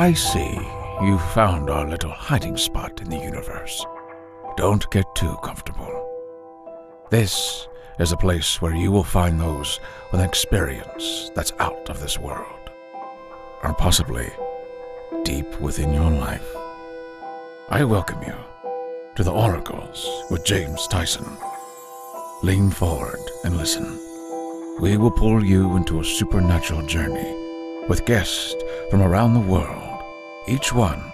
I see you found our little hiding spot in the universe. Don't get too comfortable. This is a place where you will find those with an experience that's out of this world, or possibly deep within your life. I welcome you to the Oracles with James Tyson. Lean forward and listen. We will pull you into a supernatural journey with guests from around the world, each one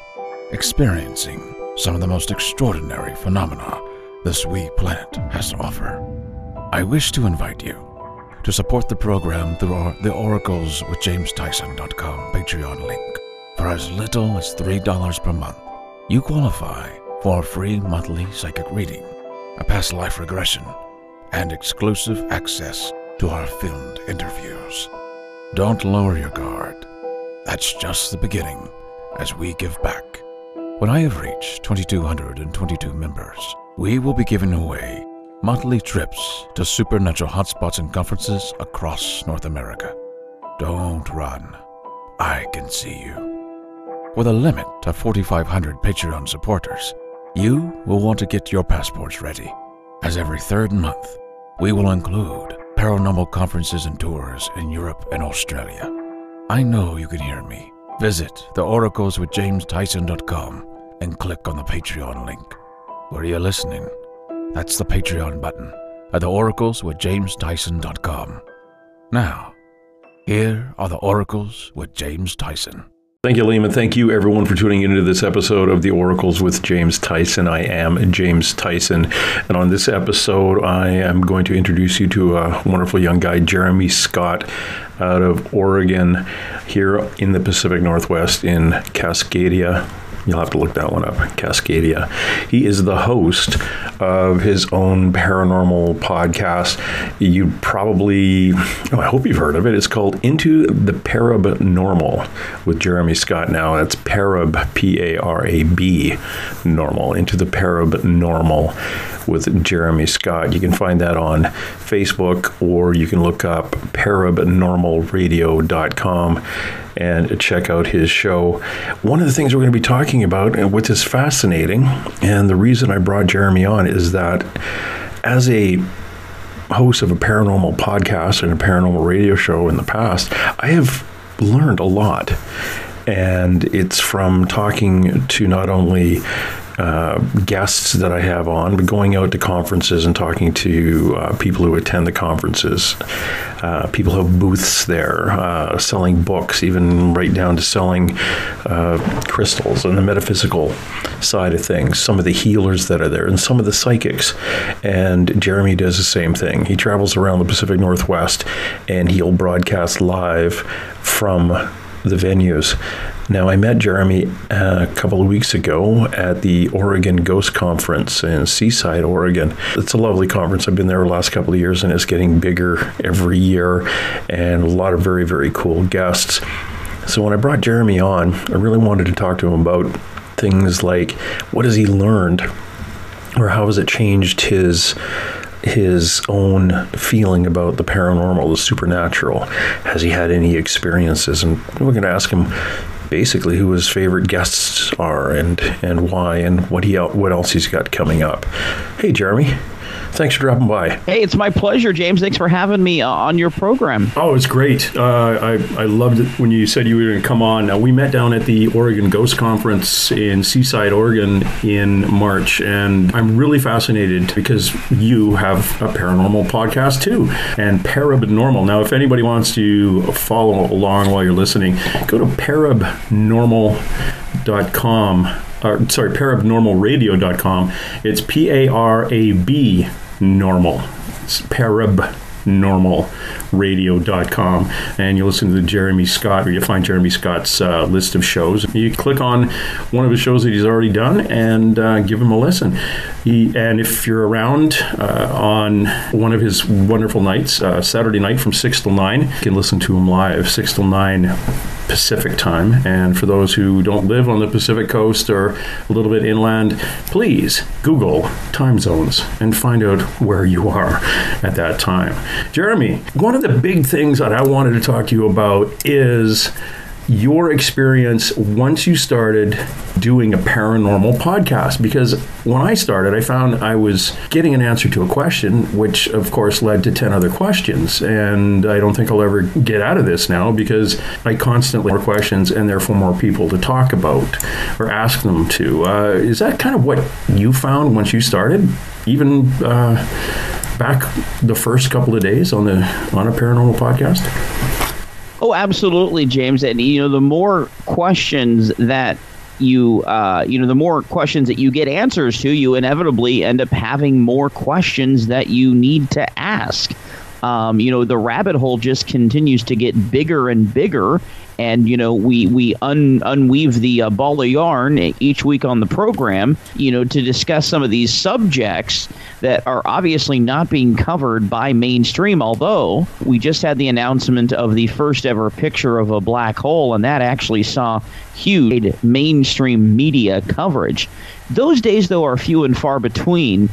experiencing some of the most extraordinary phenomena this wee planet has to offer. I wish to invite you to support the program through the Oracles with JamesTyson.com Patreon link. For as little as $3 per month, you qualify for a free monthly psychic reading, a past life regression, and exclusive access to our filmed interviews. Don't lower your guard. That's just the beginning as we give back. When I have reached 2,222 members, we will be giving away monthly trips to supernatural hotspots and conferences across North America. Don't run. I can see you. With a limit of 4,500 Patreon supporters, you will want to get your passports ready, as every third month, we will include paranormal conferences and tours in Europe and Australia. I know you can hear me. Visit theoracleswithjamestyson.com and click on the Patreon link. Where you're listening, that's the Patreon button at theoracleswithjamestyson.com. Now, here are the Oracles with James Tyson. Thank you, Liam, and thank you, everyone, for tuning into this episode of The Oracles with James Tyson. I am James Tyson, and on this episode, I am going to introduce you to a wonderful young guy, Jeremy Scott, out of Oregon, here in the Pacific Northwest in Cascadia. You'll have to look that one up, Cascadia. He is the host of his own paranormal podcast. You probably, I hope you've heard of it. It's called Into the Parabnormal with Jeremy Scott. Now, that's Parab, P-A-R-A-B, normal, Into the Parabnormal with Jeremy Scott. You can find that on Facebook, or you can look up paranormalradio.com and check out his show. One of the things we're going to be talking about, and which is fascinating, and the reason I brought Jeremy on is that as a host of a paranormal podcast and a paranormal radio show in the past, I have learned a lot. And it's from talking to not only guests that I have on, but going out to conferences and talking to people who attend the conferences, people who have booths there, selling books, even right down to selling crystals and the metaphysical side of things, some of the healers that are there, and some of the psychics. And Jeremy does the same thing. He travels around the Pacific Northwest, and he'll broadcast live from the venues. Now, I met Jeremy a couple of weeks ago at the Oregon Ghost Conference in Seaside, Oregon. It's a lovely conference. I've been there the last couple of years, and it's getting bigger every year, and a lot of very, very cool guests. So when I brought Jeremy on, I really wanted to talk to him about things like, what has he learned, or how has it changed his own feeling about the paranormal, the supernatural? Has he had any experiences? And we're going to ask him basically who his favorite guests are and why, and what else he's got coming up. Hey, Jeremy. Thanks for dropping by. Hey, it's my pleasure, James. Thanks for having me on your program. Oh, it's great. I loved it when you said you were going to come on. We met down at the Oregon Ghost Conference in Seaside, Oregon in March, and I'm really fascinated because you have a paranormal podcast too, and Parabnormal. Now, if anybody wants to follow along while you're listening, go to parabnormal.com. Paranormalradio.com. It's P-A-R-A-B normal. It's Parabnormalradio.com. And you listen to the Jeremy Scott, or you find Jeremy Scott's list of shows. You click on one of his shows that he's already done and give him a listen. And if you're around on one of his wonderful nights, Saturday night from 6 till 9, you can listen to him live, 6 till 9 Pacific time. And for those who don't live on the Pacific coast or a little bit inland, please Google time zones and find out where you are at that time. Jeremy, one of the big things that I wanted to talk to you about is your experience once you started doing a paranormal podcast. Because when I started, I found I was getting an answer to a question, which of course led to 10 other questions. And I don't think I'll ever get out of this now, because I constantly have questions and therefore more people to talk about or ask them to. Is that kind of what you found once you started? Even back the first couple of days on a paranormal podcast? Oh, absolutely, James. And the more questions that the more questions that you get answers to, you inevitably end up having more questions that you need to ask. The rabbit hole just continues to get bigger and bigger. And, we unweave the ball of yarn each week on the program, to discuss some of these subjects that are obviously not being covered by mainstream, although we just had the announcement of the first ever picture of a black hole, and that actually saw huge mainstream media coverage. Those days, though, are few and far between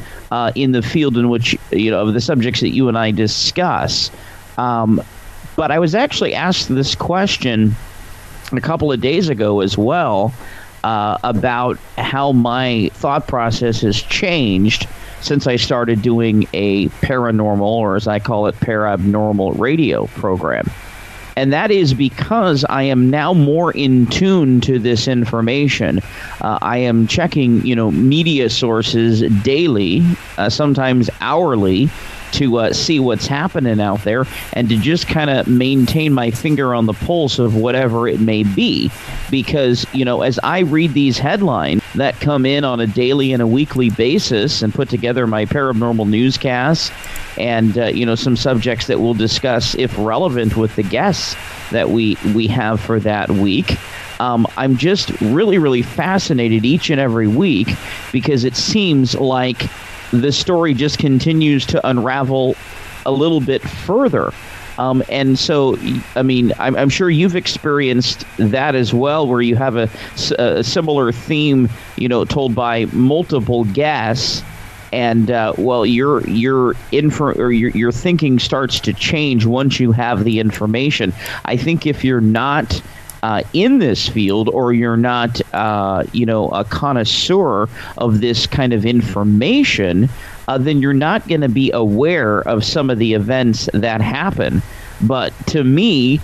in the field in which, of the subjects that you and I discuss. But I was actually asked this question a couple of days ago as well about how my thought process has changed since I started doing a paranormal, or as I call it, Parabnormal radio program. And that is because I am now more in tune to this information. I am checking, media sources daily, sometimes hourly, to see what's happening out there and to just kind of maintain my finger on the pulse of whatever it may be. Because, as I read these headlines that come in on a daily and a weekly basis and put together my paranormal newscasts and, some subjects that we'll discuss if relevant with the guests that we have for that week, I'm just really, really fascinated each and every week, because it seems like the story just continues to unravel a little bit further. And so, I'm sure you've experienced that as well, where you have a similar theme, told by multiple guests. And your thinking starts to change once you have the information. I think if you're not in this field, or you're not, a connoisseur of this kind of information, then you're not going to be aware of some of the events that happen. But to me,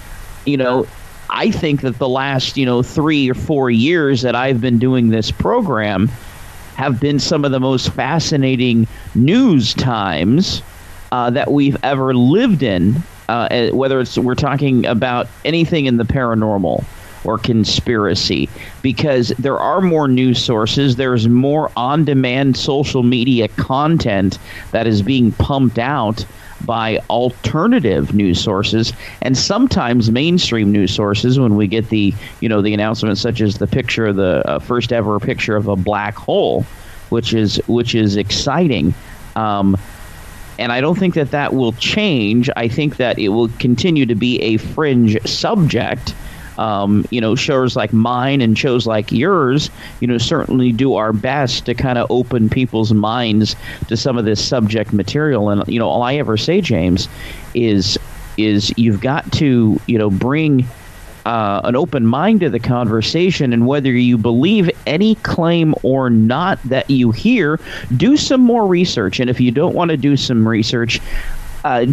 I think that the last, 3 or 4 years that I've been doing this program have been some of the most fascinating news times that we've ever lived in. Whether we're talking about anything in the paranormal or conspiracy, because there are more news sources, there's more on-demand social media content that is being pumped out by alternative news sources, and sometimes mainstream news sources. When we get the announcements such as the picture of the first ever picture of a black hole, which is exciting. And I don't think that will change. I think that it will continue to be a fringe subject. Shows like mine and shows like yours, certainly do our best to kind of open people's minds to some of this subject material. And, all I ever say, James, is you've got to, bring an open mind to the conversation, and whether you believe any claim or not that you hear, do some more research. And if you don't want to do some research,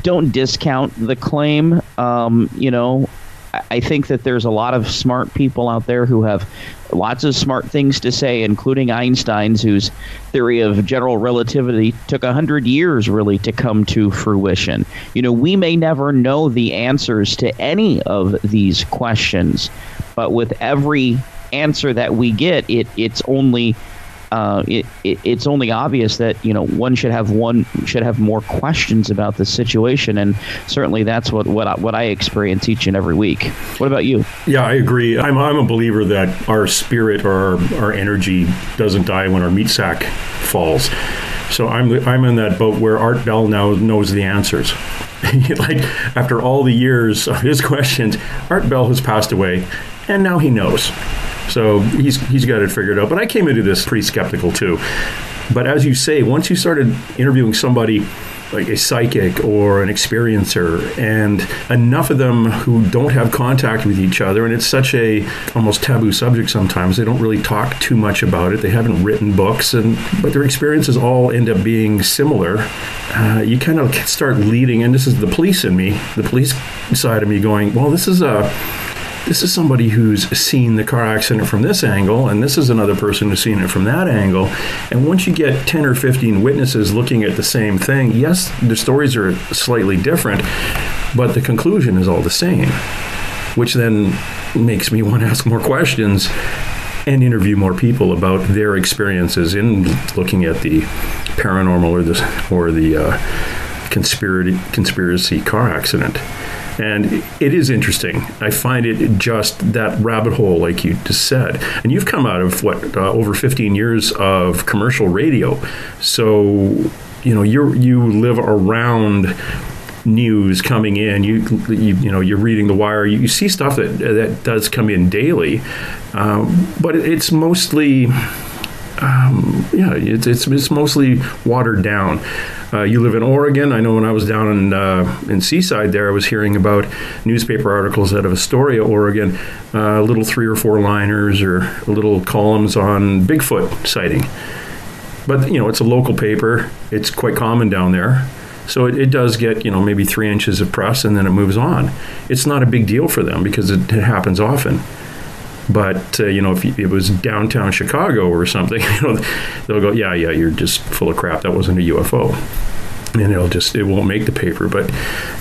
don't discount the claim. I think that there's a lot of smart people out there who have lots of smart things to say, including Einstein's, whose theory of general relativity took 100 years really to come to fruition. We may never know the answers to any of these questions, but with every answer that we get, it's only obvious that one should have more questions about the situation, and certainly that's what I experience each and every week. What about you? Yeah, I agree. I'm a believer that our spirit or our energy doesn't die when our meat sack falls. So I'm in that boat where Art Bell now knows the answers. Like, after all the years of his questions, Art Bell has passed away, and now he knows. So he's got it figured out. But I came into this pretty skeptical too. But as you say, once you started interviewing somebody like a psychic or an experiencer, and enough of them who don't have contact with each other, and it's such a almost taboo subject sometimes. They don't really talk too much about it. They haven't written books, but their experiences all end up being similar. You kind of start leading, and this is the police in me, the police side of me going, well, this is somebody who's seen the car accident from this angle, and this is another person who's seen it from that angle. And once you get 10 or 15 witnesses looking at the same thing, yes, the stories are slightly different, but the conclusion is all the same, which then makes me want to ask more questions and interview more people about their experiences in looking at the paranormal or the conspiracy car accident. And it is interesting. I find it just that rabbit hole, like you just said. And you've come out of, over 15 years of commercial radio. So, you live around news coming in. You're reading the wire. You see stuff that does come in daily. But it's mostly... it's mostly watered down. You live in Oregon. I know when I was down in Seaside there, I was hearing about newspaper articles out of Astoria, Oregon, little 3 or 4 liners or little columns on Bigfoot sighting. But, it's a local paper. It's quite common down there. So it does get, maybe 3 inches of press, and then it moves on. It's not a big deal for them because it happens often. But, if it was downtown Chicago or something, they'll go, yeah, you're just full of crap. That wasn't a UFO. And it won't make the paper. But,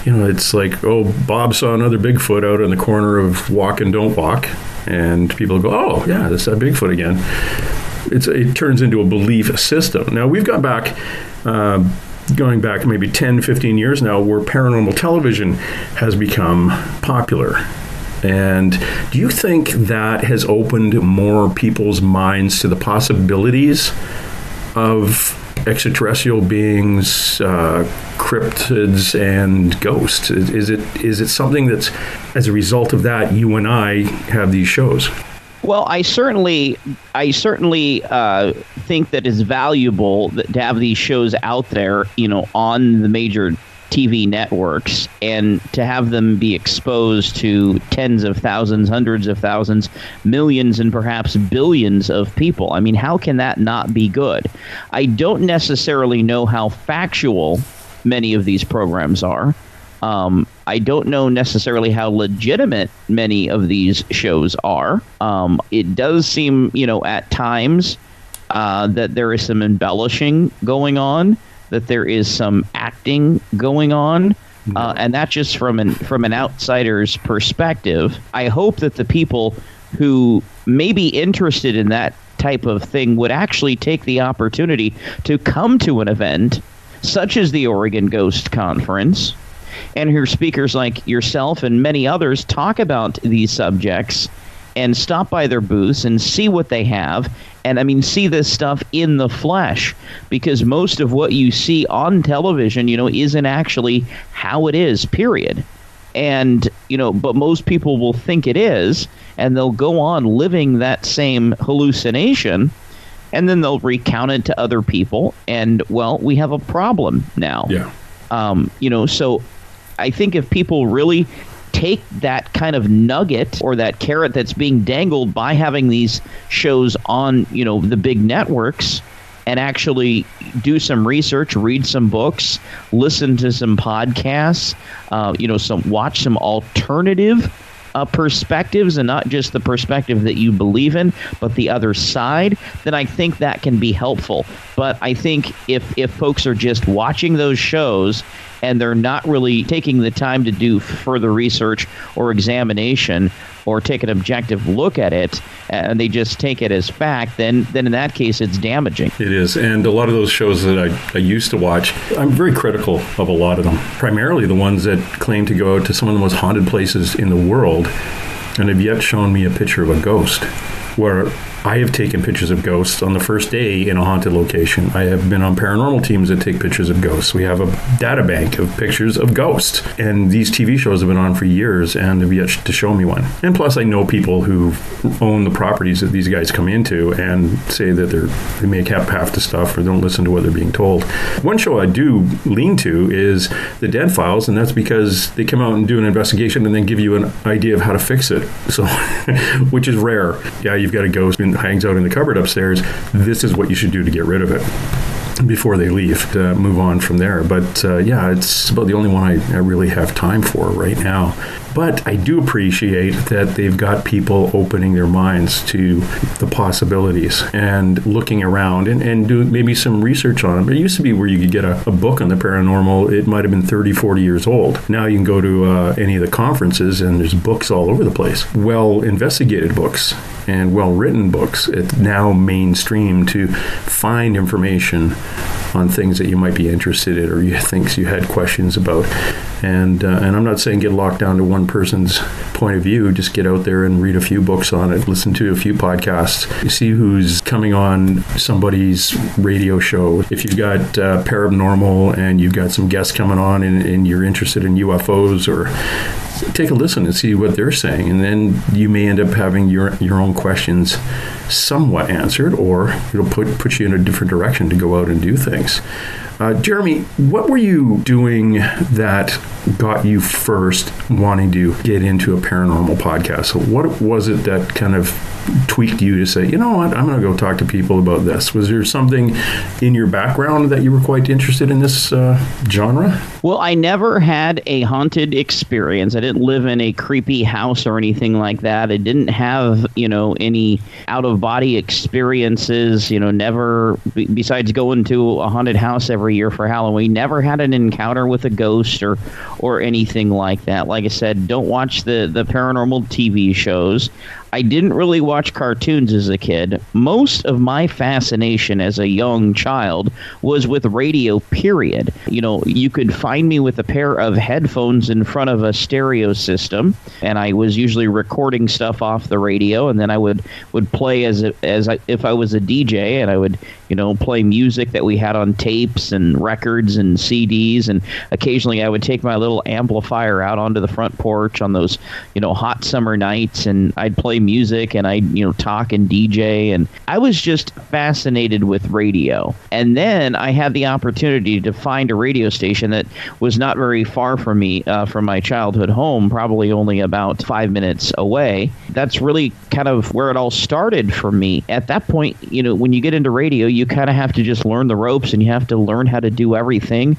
it's like, oh, Bob saw another Bigfoot out on the corner of Walk and Don't Walk. And people go, oh, yeah, that's that Bigfoot again. It turns into a belief system. Now, we've got back... going back maybe 10, 15 years now, where paranormal television has become popular. And do you think that has opened more people's minds to the possibilities of extraterrestrial beings, cryptids, and ghosts? Is it something that's, as a result of that, you and I have these shows? Well, I certainly think that it's valuable to have these shows out there, on the major TV networks, and to have them be exposed to tens of thousands, hundreds of thousands, millions, and perhaps billions of people. I mean, how can that not be good? I don't necessarily know how factual many of these programs are. I don't know necessarily how legitimate many of these shows are. It does seem, at times that there is some embellishing going on, that there is some acting going on, and that's just from an outsider's perspective. I hope that the people who may be interested in that type of thing would actually take the opportunity to come to an event such as the Oregon Ghost Conference, and hear speakers like yourself and many others talk about these subjects, and stop by their booths and see what they have, and see this stuff in the flesh, because most of what you see on television, isn't actually how it is, period. And, but most people will think it is, and they'll go on living that same hallucination, and then they'll recount it to other people, and, well, we have a problem now. Yeah. So I think if people really take that kind of nugget or that carrot that's being dangled by having these shows on, the big networks, and actually do some research, read some books, listen to some podcasts, watch some alternative perspectives, and not just the perspective that you believe in, but the other side, then I think that can be helpful. But I think if folks are just watching those shows and they're not really taking the time to do further research or examination or take an objective look at it, and they just take it as fact, then in that case, it's damaging. It is. And a lot of those shows that I used to watch, I'm very critical of a lot of them, primarily the ones that claim to go out to some of the most haunted places in the world and have yet shown me a picture of a ghost. where I have taken pictures of ghosts on the first day in a haunted location. I have been on paranormal teams that take pictures of ghosts. We have a data bank of pictures of ghosts. And these TV shows have been on for years and have yet to show me one. And plus, I know people who own the properties that these guys come into and say that they make up half the stuff or don't listen to what they're being told. One show I do lean to is the Dead Files, and that's because they come out and do an investigation and then give you an idea of how to fix it. So, which is rare. Yeah, you've got a ghost and hangs out in the cupboard upstairs. This is what you should do to get rid of it before they leave, to move on from there. But yeah, it's about the only one I really have time for right now. But I do appreciate that they've got people opening their minds to the possibilities and looking around and doing maybe some research on them. It used to be where you could get a book on the paranormal. It might have been 30, 40 years old. Now you can go to any of the conferences and there's books all over the place. Well-investigated books and well-written books. It's now mainstream to find information on things that you might be interested in or things you had questions about. And I'm not saying get locked down to one person's point of view. Just get out there and read a few books on it, listen to a few podcasts, see who's coming on somebody's radio show. If you've got Parabnormal and you've got some guests coming on and you're interested in UFOs, or take a listen and see what they're saying, and then you may end up having your own questions somewhat answered, or it'll put you in a different direction to go out and do things. Jeremy, what were you doing that got you first wanting to get into a paranormal podcast? So what was it that kind of tweaked you to say, you know what, I'm going to go talk to people about this? Was there something in your background that you were quite interested in this genre? Well, I never had a haunted experience. I didn't live in a creepy house or anything like that. I didn't have, any out-of-body experiences, never, besides going to a haunted house every year for Halloween, never had an encounter with a ghost or anything like that. Like I said, don't watch the paranormal TV shows. I didn't really watch cartoons as a kid. Most of my fascination as a young child was with radio, period. You could find me with a pair of headphones in front of a stereo system, and I was usually recording stuff off the radio, and then I would play if I was a DJ, and I would play music that we had on tapes and records and CDs, and occasionally I would take my little amplifier out onto the front porch on those hot summer nights, and I'd play music and I'd talk and DJ, and I was just fascinated with radio. And then I had the opportunity to find a radio station that was not very far from me, from my childhood home, probably only about 5 minutes away. That's really kind of where it all started for me. At that point, when you get into radio, you kind of have to just learn the ropes, and you have to learn how to do everything.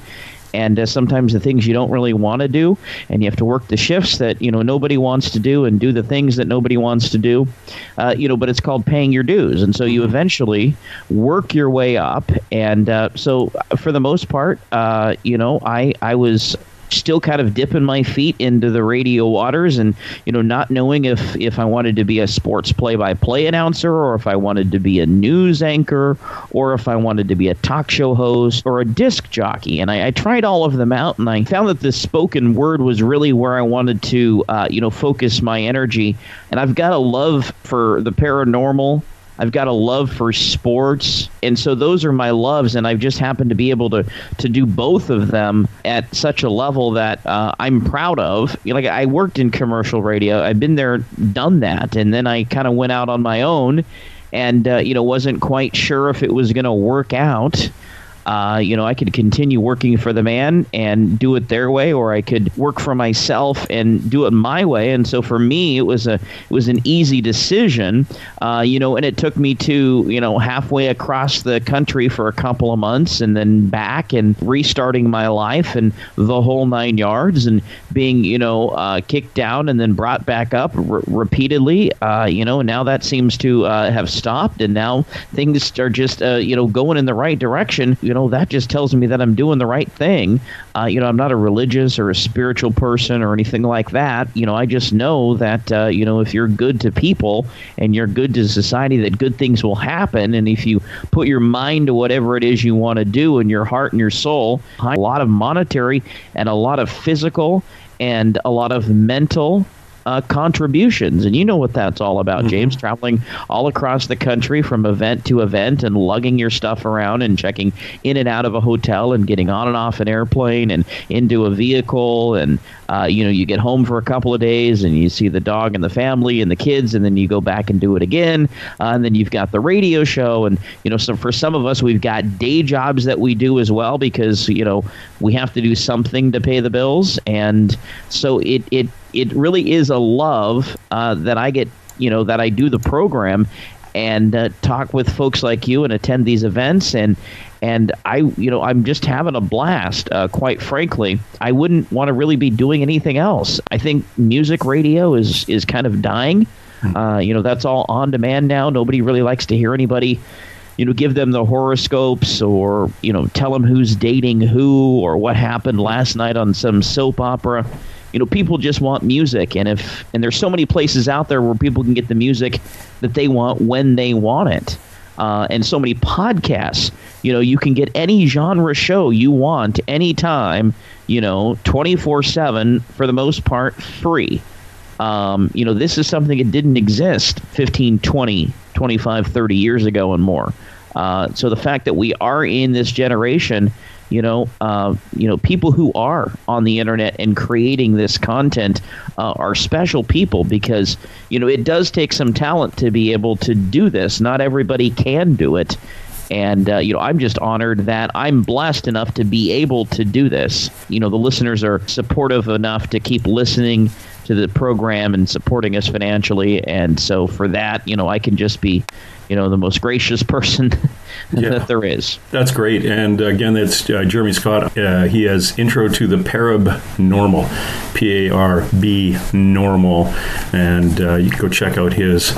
And sometimes the things you don't really want to do, and you have to work the shifts that nobody wants to do, and do the things that nobody wants to do. But it's called paying your dues, and so you eventually work your way up. And so for the most part, I was still kind of dipping my feet into the radio waters, and not knowing if I wanted to be a sports play-by-play announcer, or if I wanted to be a news anchor, or if I wanted to be a talk show host or a disc jockey. And I tried all of them out, and I found that the spoken word was really where I wanted to focus my energy. And I've got a love for the paranormal. I've got a love for sports, and so those are my loves, and I've just happened to be able to do both of them at such a level that I'm proud of. I worked in commercial radio. I've been there, done that, and then I kind of went out on my own and, wasn't quite sure if it was going to work out. I could continue working for the man and do it their way, or I could work for myself and do it my way. And so for me, it was an easy decision, and it took me to, halfway across the country for a couple of months, and then back and restarting my life and the whole 9 yards, and being, kicked down and then brought back up repeatedly. Now that seems to have stopped, and now things are just, going in the right direction. That just tells me that I'm doing the right thing. I'm not a religious or a spiritual person or anything like that. I just know that, if you're good to people and you're good to society, that good things will happen. And if you put your mind to whatever it is you want to do, and your heart and your soul, a lot of monetary and a lot of physical and a lot of mental contributions. And you know what that's all about, James, traveling all across the country from event to event and lugging your stuff around and checking in and out of a hotel and getting on and off an airplane and into a vehicle. And, you get home for a couple of days and you see the dog and the family and the kids, and then you go back and do it again. And then you've got the radio show. And, so for some of us, we've got day jobs that we do as well because, we have to do something to pay the bills. And so it really is a love that I get, that I do the program and talk with folks like you and attend these events. And I'm just having a blast. Quite frankly, I wouldn't want to really be doing anything else. I think music radio is kind of dying. That's all on demand now. Nobody really likes to hear anybody give them the horoscopes or, tell them who's dating who or what happened last night on some soap opera. People just want music. And there's so many places out there where people can get the music that they want when they want it. And so many podcasts, you can get any genre show you want anytime, 24/7 for the most part free. This is something that didn't exist 15, 20, 25, 30 years ago and more. So the fact that we are in this generation, people who are on the internet and creating this content are special people because, it does take some talent to be able to do this. Not everybody can do it. And, I'm just honored that I'm blessed enough to be able to do this. The listeners are supportive enough to keep listening to the program and supporting us financially. And so for that, I can just be, the most gracious person that there is. That's great. And again, that's Jeremy Scott. He has Intro to the Parabnormal, P-A-R-B normal. And you can go check out his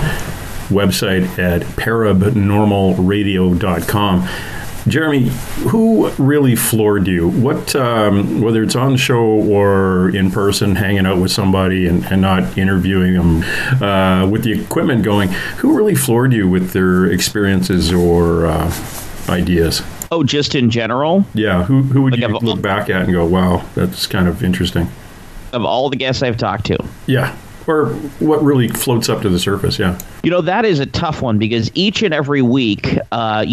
website at parabnormalradio.com. Jeremy, who really floored you? What, whether it's on the show or in person, hanging out with somebody and not interviewing them, with the equipment going, who really floored you with their experiences or ideas? Oh, just in general? Yeah, who would you look back at and go, wow, that's kind of interesting? Of all the guests I've talked to? Yeah. Or what really floats up to the surface, yeah. That is a tough one because each and every week, I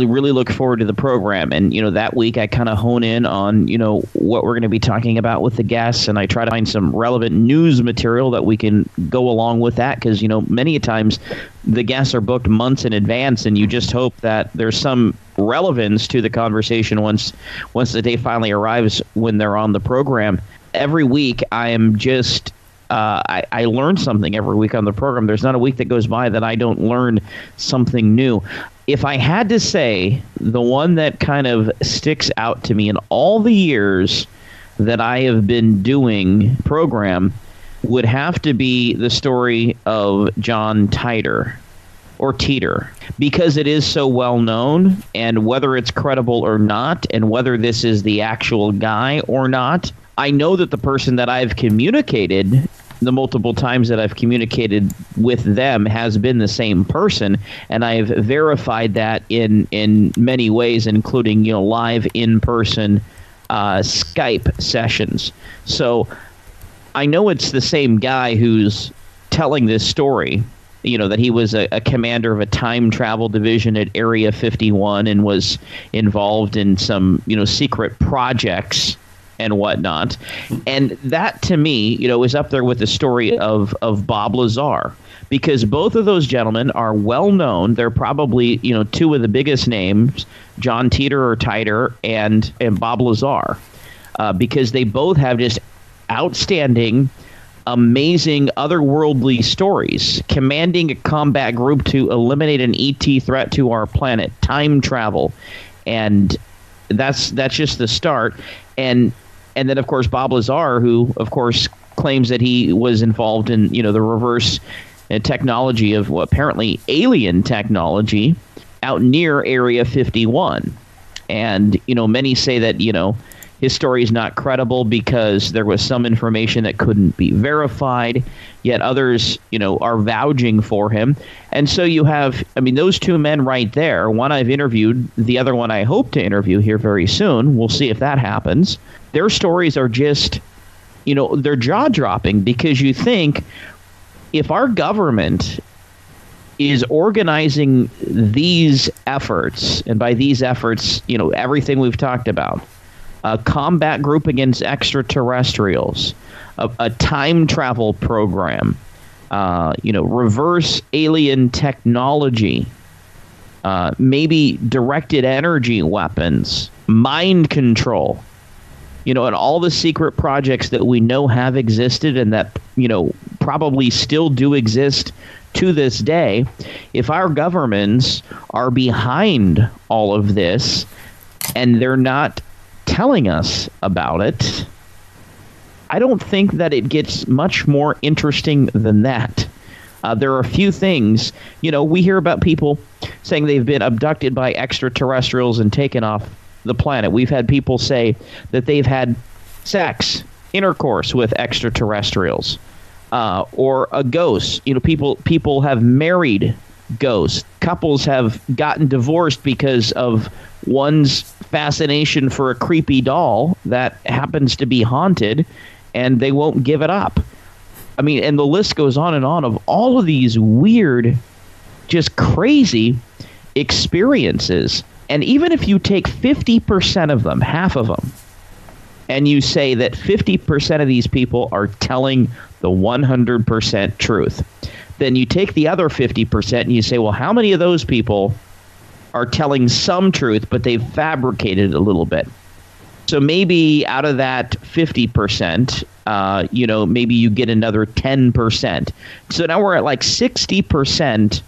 really look forward to the program. And, that week I kind of hone in on, what we're going to be talking about with the guests. And I try to find some relevant news material that we can go along with that because, many a times the guests are booked months in advance and you just hope that there's some relevance to the conversation once the day finally arrives when they're on the program. Every week I am just... I learn something every week on the program. There's not a week that goes by that I don't learn something new. If I had to say the one that kind of sticks out to me in all the years that I have been doing program would have to be the story of John Teeter, because it is so well known, and whether it's credible or not, and whether this is the actual guy or not, I know that the person that I've communicated, the multiple times that I've communicated with them, has been the same person, and I've verified that in many ways, including live in-person Skype sessions. So I know it's the same guy who's telling this story. That he was a commander of a time travel division at Area 51 and was involved in some secret projects and whatnot. And that, to me, is up there with the story of Bob Lazar, because both of those gentlemen are well known. They're probably, two of the biggest names, John Teeter and Bob Lazar, because they both have just outstanding, amazing, otherworldly stories, commanding a combat group to eliminate an ET threat to our planet, time travel. And that's just the start. And then, of course, Bob Lazar, who, of course, claims that he was involved in, the reverse technology of apparently alien technology out near Area 51. And, many say that, his story is not credible because there was some information that couldn't be verified, yet others, are vouching for him. And so you have, those two men right there. One I've interviewed, the other one I hope to interview here very soon. We'll see if that happens. Their stories are just they're jaw-dropping, because you think, if our government is organizing these efforts, and by these efforts, everything we've talked about, a combat group against extraterrestrials, a time travel program, reverse alien technology, maybe directed energy weapons, mind control, and all the secret projects that we know have existed and that, probably still do exist to this day. If our governments are behind all of this and they're not telling us about it, I don't think that it gets much more interesting than that. There are a few things, we hear about people saying they've been abducted by extraterrestrials and taken off the planet. We've had people say that they've had sex, intercourse with extraterrestrials, or a ghost. People have married ghosts. Couples have gotten divorced because of one's fascination for a creepy doll that happens to be haunted, and they won't give it up. I mean, and the list goes on and on of all of these weird, just crazy experiences. And even if you take 50% of them, half of them, and you say that 50% of these people are telling the 100% truth, then you take the other 50% and you say, well, how many of those people are telling some truth, but they've fabricated it a little bit? So maybe out of that 50%, maybe you get another 10%. So now we're at like 60%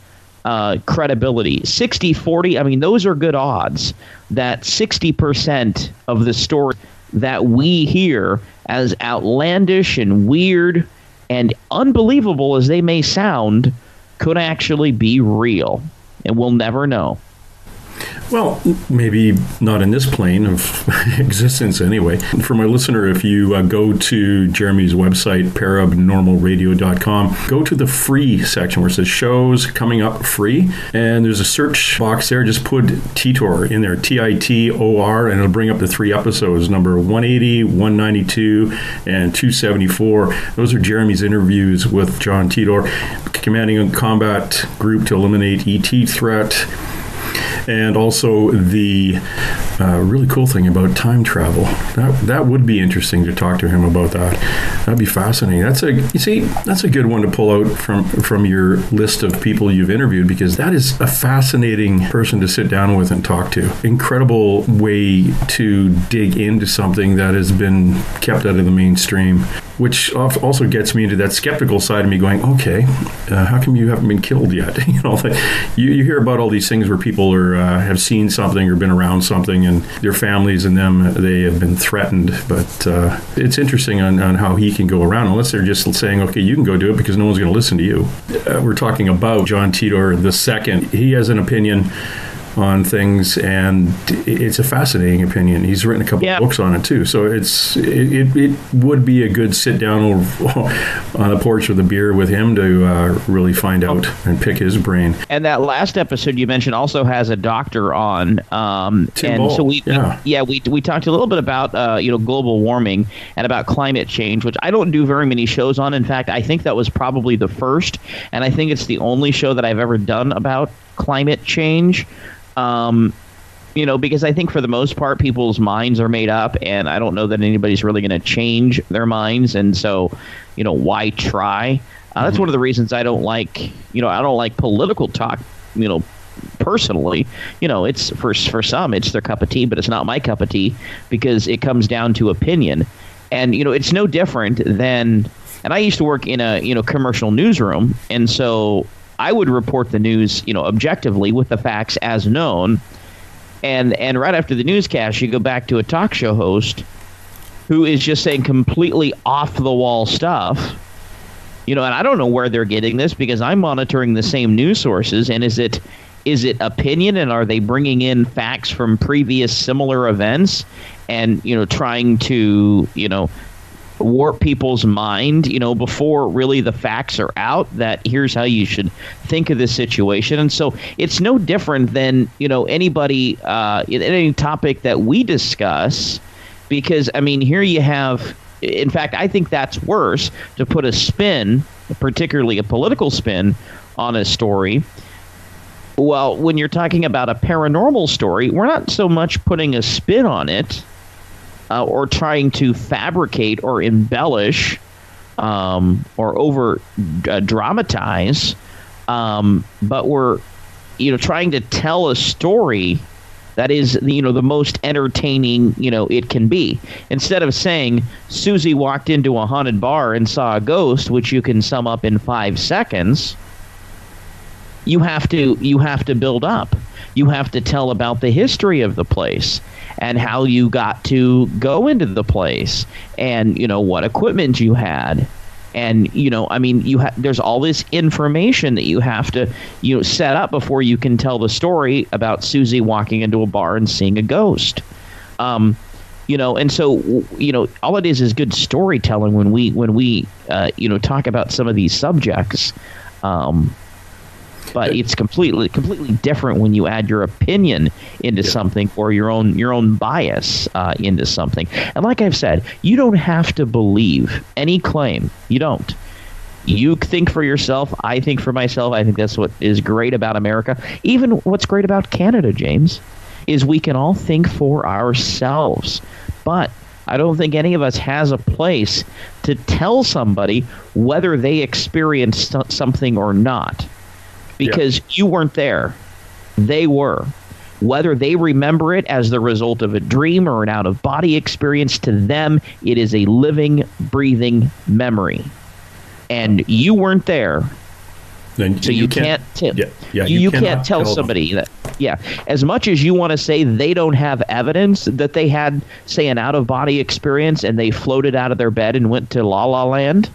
credibility. 60-40, I mean, those are good odds that 60% of the story that we hear, as outlandish and weird and unbelievable as they may sound, could actually be real. And we'll never know. Well, maybe not in this plane of existence anyway. For my listener, if you go to Jeremy's website, paranormalradio.com, go to the free section where it says shows coming up free, and there's a search box there. Just put Titor in there, Titor, and it'll bring up the 3 episodes, number 180, 192, and 274. Those are Jeremy's interviews with John Titor, commanding a combat group to eliminate ET threat. And also the really cool thing about time travel. That would be interesting to talk to him about that. That'd be fascinating. That's a good one to pull out from your list of people you've interviewed, because that is a fascinating person to sit down with and talk to. Incredible way to dig into something that has been kept out of the mainstream, which also gets me into that skeptical side of me going, okay, how come you haven't been killed yet? You hear about all these things where people have seen something or been around something, and their families and them, they have been threatened. But it's interesting on how he can go around, unless they're just saying, okay, you can go do it because no one's going to listen to you. We're talking about John Titor II. He has an opinion on things, and it's a fascinating opinion. He's written a couple of books on it too, so it would be a good sit down on the porch with a beer with him to really find out and pick his brain. And that last episode you mentioned also has a doctor on, and Ball. So we talked a little bit about global warming and about climate change, which I don't do very many shows on. In fact, I think that was probably the first, and I think it's the only show that I've ever done about climate change. Because I think for the most part, people's minds are made up, and I don't know that anybody's really going to change their minds. And so, why try? That's one of the reasons I don't like political talk, personally. It's for some, it's their cup of tea, but it's not my cup of tea, because it comes down to opinion. And, it's no different than, and I used to work in a, commercial newsroom. And so I would report the news, objectively with the facts as known. And right after the newscast, you go back to a talk show host who is just saying completely off the wall stuff. And I don't know where they're getting this, because I'm monitoring the same news sources. And is it opinion, and are they bringing in facts from previous similar events and, trying to, warp people's mind, before really the facts are out, that here's how you should think of this situation. And so it's no different than, anybody in any topic that we discuss, because, I mean, here you have, In fact, I think that's worse, to put a spin, particularly a political spin, on a story. Well, when you're talking about a paranormal story, we're not so much putting a spin on it or trying to fabricate or embellish or over dramatize, but we're trying to tell a story that is the most entertaining it can be. Instead of saying Susie walked into a haunted bar and saw a ghost, which you can sum up in 5 seconds, you have to build up. You have to tell about the history of the place and how you got to go into the place and what equipment you had. And there's all this information that you have to set up before you can tell the story about Susie walking into a bar and seeing a ghost. And so all it is good storytelling when we talk about some of these subjects. But it's completely different when you add your opinion into something or your own bias into something. And like I've said, you don't have to believe any claim. You don't. You think for yourself. I think for myself. I think that's what is great about America. Even what's great about Canada, James, is we can all think for ourselves. But I don't think any of us has a place to tell somebody whether they experienced something or not. Because you weren't there. They were. Whether they remember it as the result of a dream or an out-of-body experience, to them, it is a living, breathing memory. And you weren't there. Then so you can't you can't tell somebody that. Yeah. As much as you want to say they don't have evidence that they had, say, an out-of-body experience and they floated out of their bed and went to La La Land,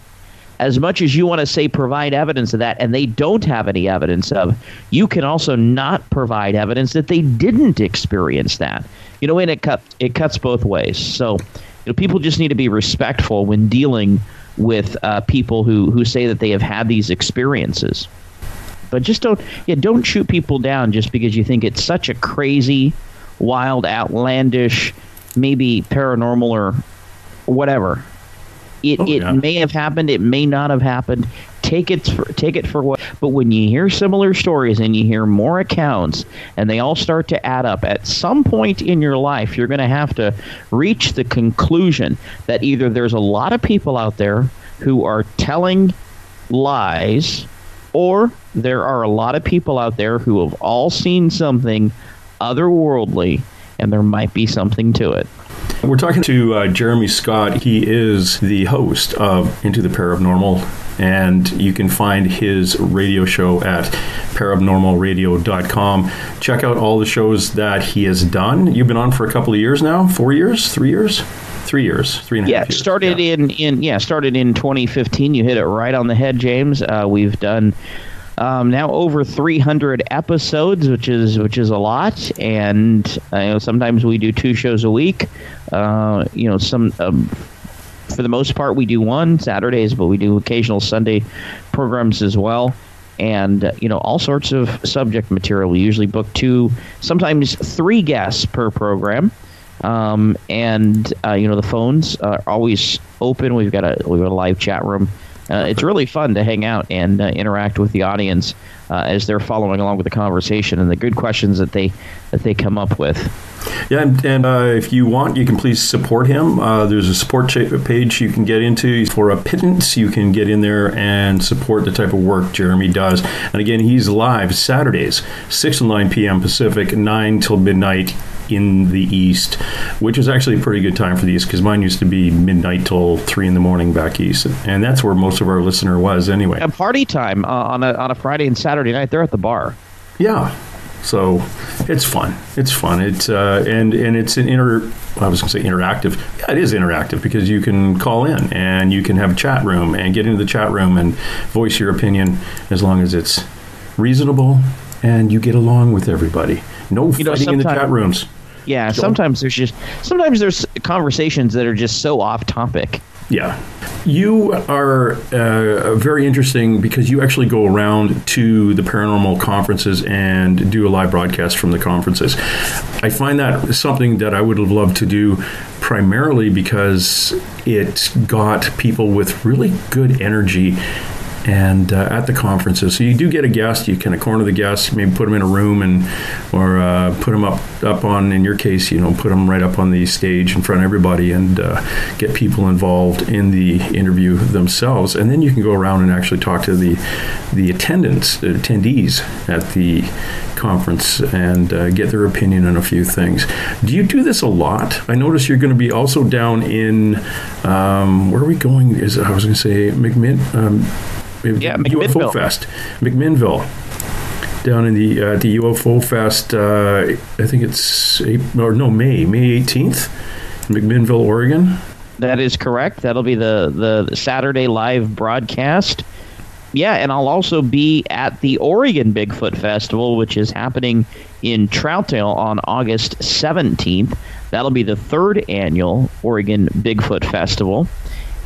as much as you want to say provide evidence of that and they don't have any evidence of, you can also not provide evidence that they didn't experience that. And it cuts both ways. So people just need to be respectful when dealing with people who say that they have had these experiences. But just don't shoot people down just because you think it's such a crazy, wild, outlandish, maybe paranormal or whatever. It may have happened. It may not have happened. Take it for what. But when you hear similar stories and you hear more accounts and they all start to add up, at some point in your life, you're going to have to reach the conclusion that either there's a lot of people out there who are telling lies, or there are a lot of people out there who have all seen something otherworldly, and there might be something to it. We're talking to Jeremy Scott. He is the host of Into the Parabnormal, and you can find his radio show at parabnormalradio.com. Check out all the shows that he has done. You've been on for a couple of years now? 4 years? 3 years? 3 years. 3.5 years. Started in 2015. You hit it right on the head, James. We've done now over 300 episodes, which is a lot, and sometimes we do 2 shows a week. For the most part, we do one Saturdays, but we do occasional Sunday programs as well. And all sorts of subject material. We usually book 2, sometimes 3 guests per program. The phones are always open. We've got a live chat room. It's really fun to hang out and interact with the audience as they're following along with the conversation and the good questions that they come up with. Yeah, and if you want, you can please support him. There's a support page you can get into. For a pittance, you can get in there and support the type of work Jeremy does. And again, he's live Saturdays, 6 to 9 p.m. Pacific, 9 till midnight in the East, which is actually a pretty good time for the East, because mine used to be midnight till 3 in the morning back East. And that's where most of our listener was anyway. A party time on a Friday and Saturday night, they're at the bar. Yeah. So it's fun. It's fun. It's and it's an I was going to say interactive. Yeah, it is interactive, because you can call in and you can have a chat room and get into the chat room and voice your opinion, as long as it's reasonable and you get along with everybody. No fighting in the chat rooms. Yeah, sometimes there's conversations that are just so off topic. Yeah. You are very interesting because you actually go around to the paranormal conferences and do a live broadcast from the conferences. I find that something that I would have loved to do, primarily because it got people with really good energy and at the conferences. So you do get a guest, you kind of corner the guest, maybe put them in a room or put them up on, in your case, put them right up on the stage in front of everybody and get people involved in the interview themselves. And then you can go around and actually talk to the attendees at the conference and get their opinion on a few things. Do you do this a lot? I notice you're going to be also down in, where are we going? I was going to say UFO Fest, McMinnville, down in the UFO Fest. I think it's May 18th, McMinnville, Oregon. That is correct. That'll be the Saturday live broadcast. Yeah, and I'll also be at the Oregon Bigfoot Festival, which is happening in Troutdale on August 17th. That'll be the third annual Oregon Bigfoot Festival.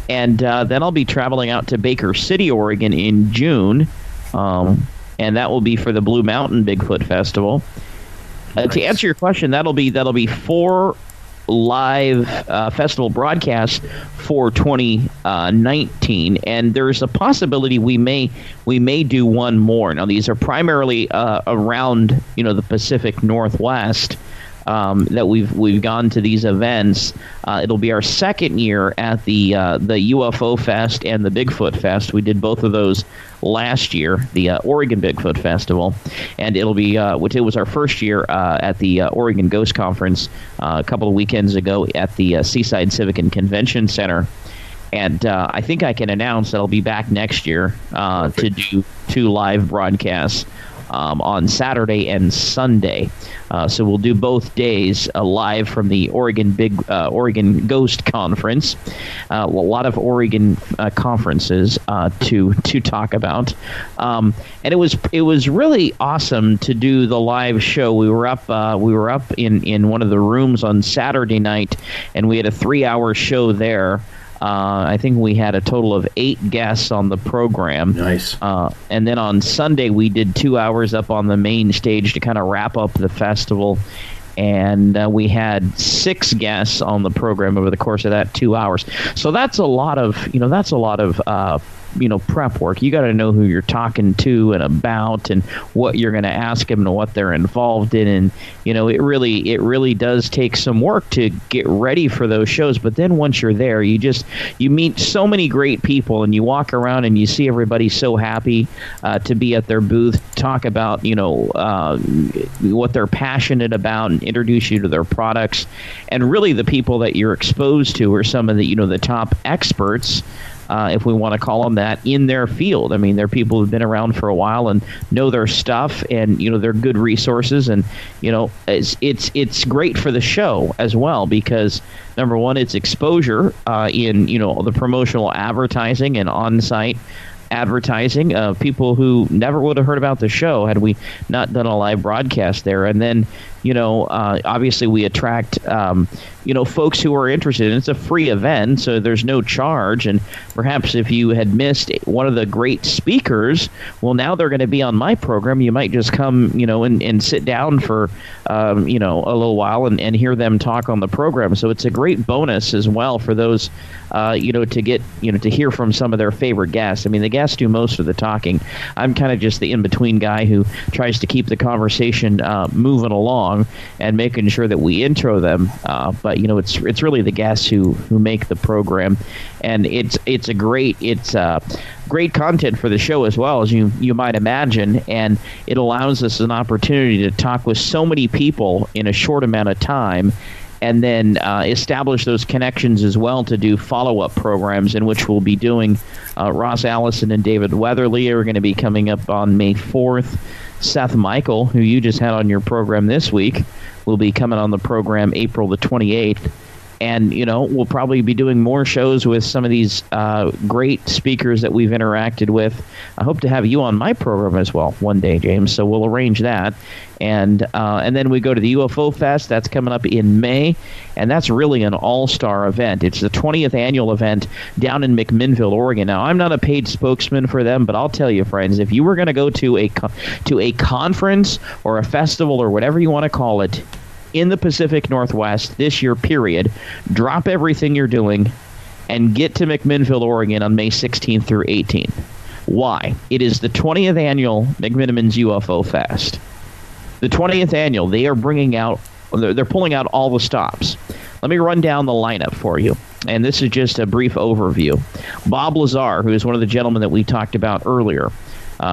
And then I'll be traveling out to Baker City, Oregon in June, and that will be for the Blue Mountain Bigfoot Festival. Nice. To answer your question, that'll be 4 live festival broadcasts for 2019, and there's a possibility we may do one more. Now, these are primarily around the Pacific Northwest. That we've gone to these events. It'll be our second year at the UFO Fest and the Bigfoot Fest. We did both of those last year, the Oregon Bigfoot Festival, and it'll be it was our first year at the Oregon Ghost Conference a couple of weekends ago at the Seaside Civic and Convention Center. And I think I can announce that I'll be back next year to do 2 live broadcasts on Saturday and Sunday. So we'll do both days live from the Oregon Ghost Conference. A lot of Oregon conferences to talk about, and it was really awesome to do the live show. We were up in one of the rooms on Saturday night, and we had a 3-hour show there. I think we had a total of 8 guests on the program. Nice. And then on Sunday, we did 2 hours up on the main stage to kind of wrap up the festival. And we had 6 guests on the program over the course of that 2 hours. So that's a lot of prep work. You got to know who you're talking to and about, and what you're going to ask them, and what they're involved in, and it really does take some work to get ready for those shows. But then once you're there, you meet so many great people, and you walk around and you see everybody so happy to be at their booth, talk about what they're passionate about, and introduce you to their products. And really, the people that you're exposed to are some of the top experts. If we want to call them that, in their field. I mean, they're people who've been around for a while and know their stuff, and they're good resources, and it's great for the show as well, because number one, it's exposure in the promotional advertising and on-site advertising. People who never would have heard about the show had we not done a live broadcast there. And then obviously we attract folks who are interested. And it's a free event, so there's no charge. And perhaps if you had missed one of the great speakers, well, now they're going to be on my program. You might just come and sit down for a little while and hear them talk on the program. So it's a great bonus as well for those to get to hear from some of their favorite guests. I mean, the guests do most of the talking. I'm kind of just the in-between guy who tries to keep the conversation moving along and making sure that we intro them. But it's really the guests who make the program, and it's great content for the show as well, as you might imagine, and it allows us an opportunity to talk with so many people in a short amount of time, and then establish those connections as well to do follow-up programs, in which we'll be doing. Ross Allison and David Weatherly are going to be coming up on May 4th. Seth Michael, who you just had on your program this week, will be coming on the program April the 28th. And, we'll probably be doing more shows with some of these great speakers that we've interacted with. I hope to have you on my program as well one day, James. So we'll arrange that. And then we go to the UFO Fest. That's coming up in May. And that's really an all-star event. It's the 20th annual event down in McMinnville, Oregon. Now, I'm not a paid spokesman for them, but I'll tell you, friends, if you were going to go to a conference or a festival or whatever you want to call it, in the Pacific Northwest this year, period, drop everything you're doing and get to McMinnville, Oregon on May 16th through 18th. Why? It is the 20th annual McMinniman's UFO Fest. The 20th annual, they're pulling out all the stops. Let me run down the lineup for you. And this is just a brief overview. Bob Lazar, who is one of the gentlemen that we talked about earlier,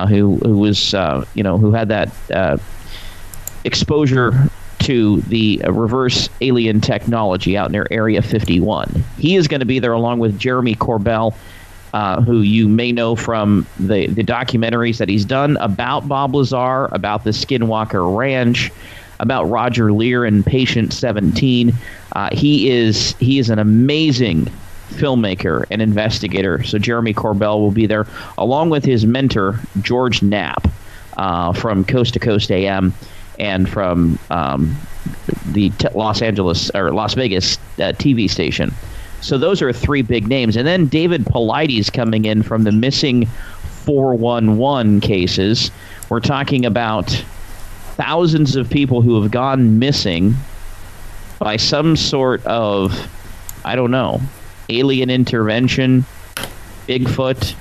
who had that exposure to the reverse alien technology out near Area 51. He is going to be there along with Jeremy Corbell, who you may know from the documentaries that he's done about Bob Lazar, about the Skinwalker Ranch, about Roger Lear and Patient 17. He is an amazing filmmaker and investigator. So Jeremy Corbell will be there along with his mentor, George Knapp, from Coast to Coast AM. And from the Las Vegas TV station. So those are three big names. And then David Paulides coming in from the missing 411 cases. We're talking about thousands of people who have gone missing by some sort of, alien intervention, Bigfoot,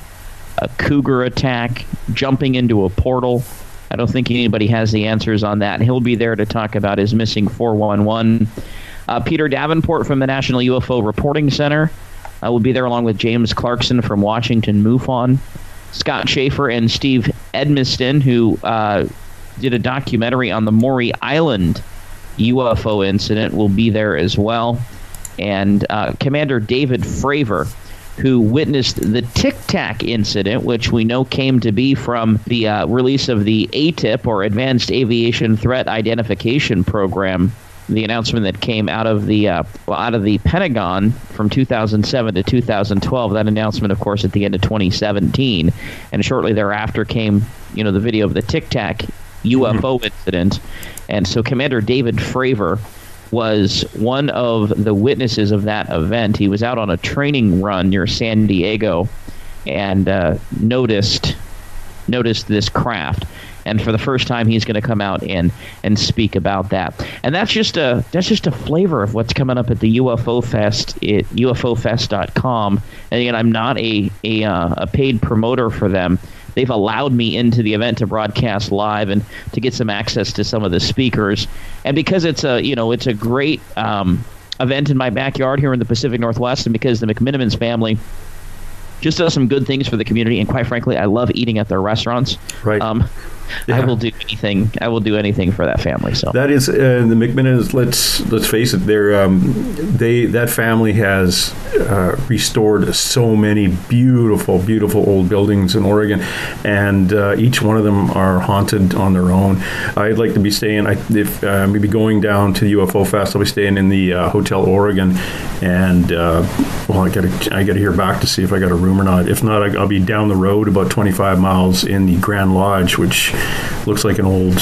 a cougar attack, jumping into a portal. I don't think anybody has the answers on that. He'll be there to talk about his missing 411. Peter Davenport from the National UFO Reporting Center will be there along with James Clarkson from Washington MUFON. Scott Schaefer and Steve Edmiston, who did a documentary on the Maury Island UFO incident, will be there as well. And Commander David Fravor, who witnessed the Tic Tac incident, which we know came to be from the release of the ATIP, or Advanced Aviation Threat Identification Program, the announcement that came out of the Pentagon from 2007 to 2012. That announcement, of course, at the end of 2017, and shortly thereafter came, the video of the Tic Tac UFO incident. And so Commander David Fravor was one of the witnesses of that event. He was out on a training run near San Diego and noticed this craft. And for the first time, he's going to come out and speak about that. And that's just a flavor of what's coming up at the UFO Fest at UFOfest.com. And again, I'm not a paid promoter for them. They've allowed me into the event to broadcast live and to get some access to some of the speakers. And because it's a great event in my backyard here in the Pacific Northwest, and because the McMinimans family just does some good things for the community, and quite frankly, I love eating at their restaurants. Right. Yeah. I will do anything. I will do anything for that family. So that is the McMinimans. Let's face it. That family has restored so many beautiful old buildings in Oregon, and each one of them are haunted on their own. I'd like to be staying. If maybe going down to the UFO Fest, I'll be staying in the Hotel Oregon, and I gotta hear back to see if I got a room or not. If not, I'll be down the road about 25 miles in the Grand Lodge, which looks like an old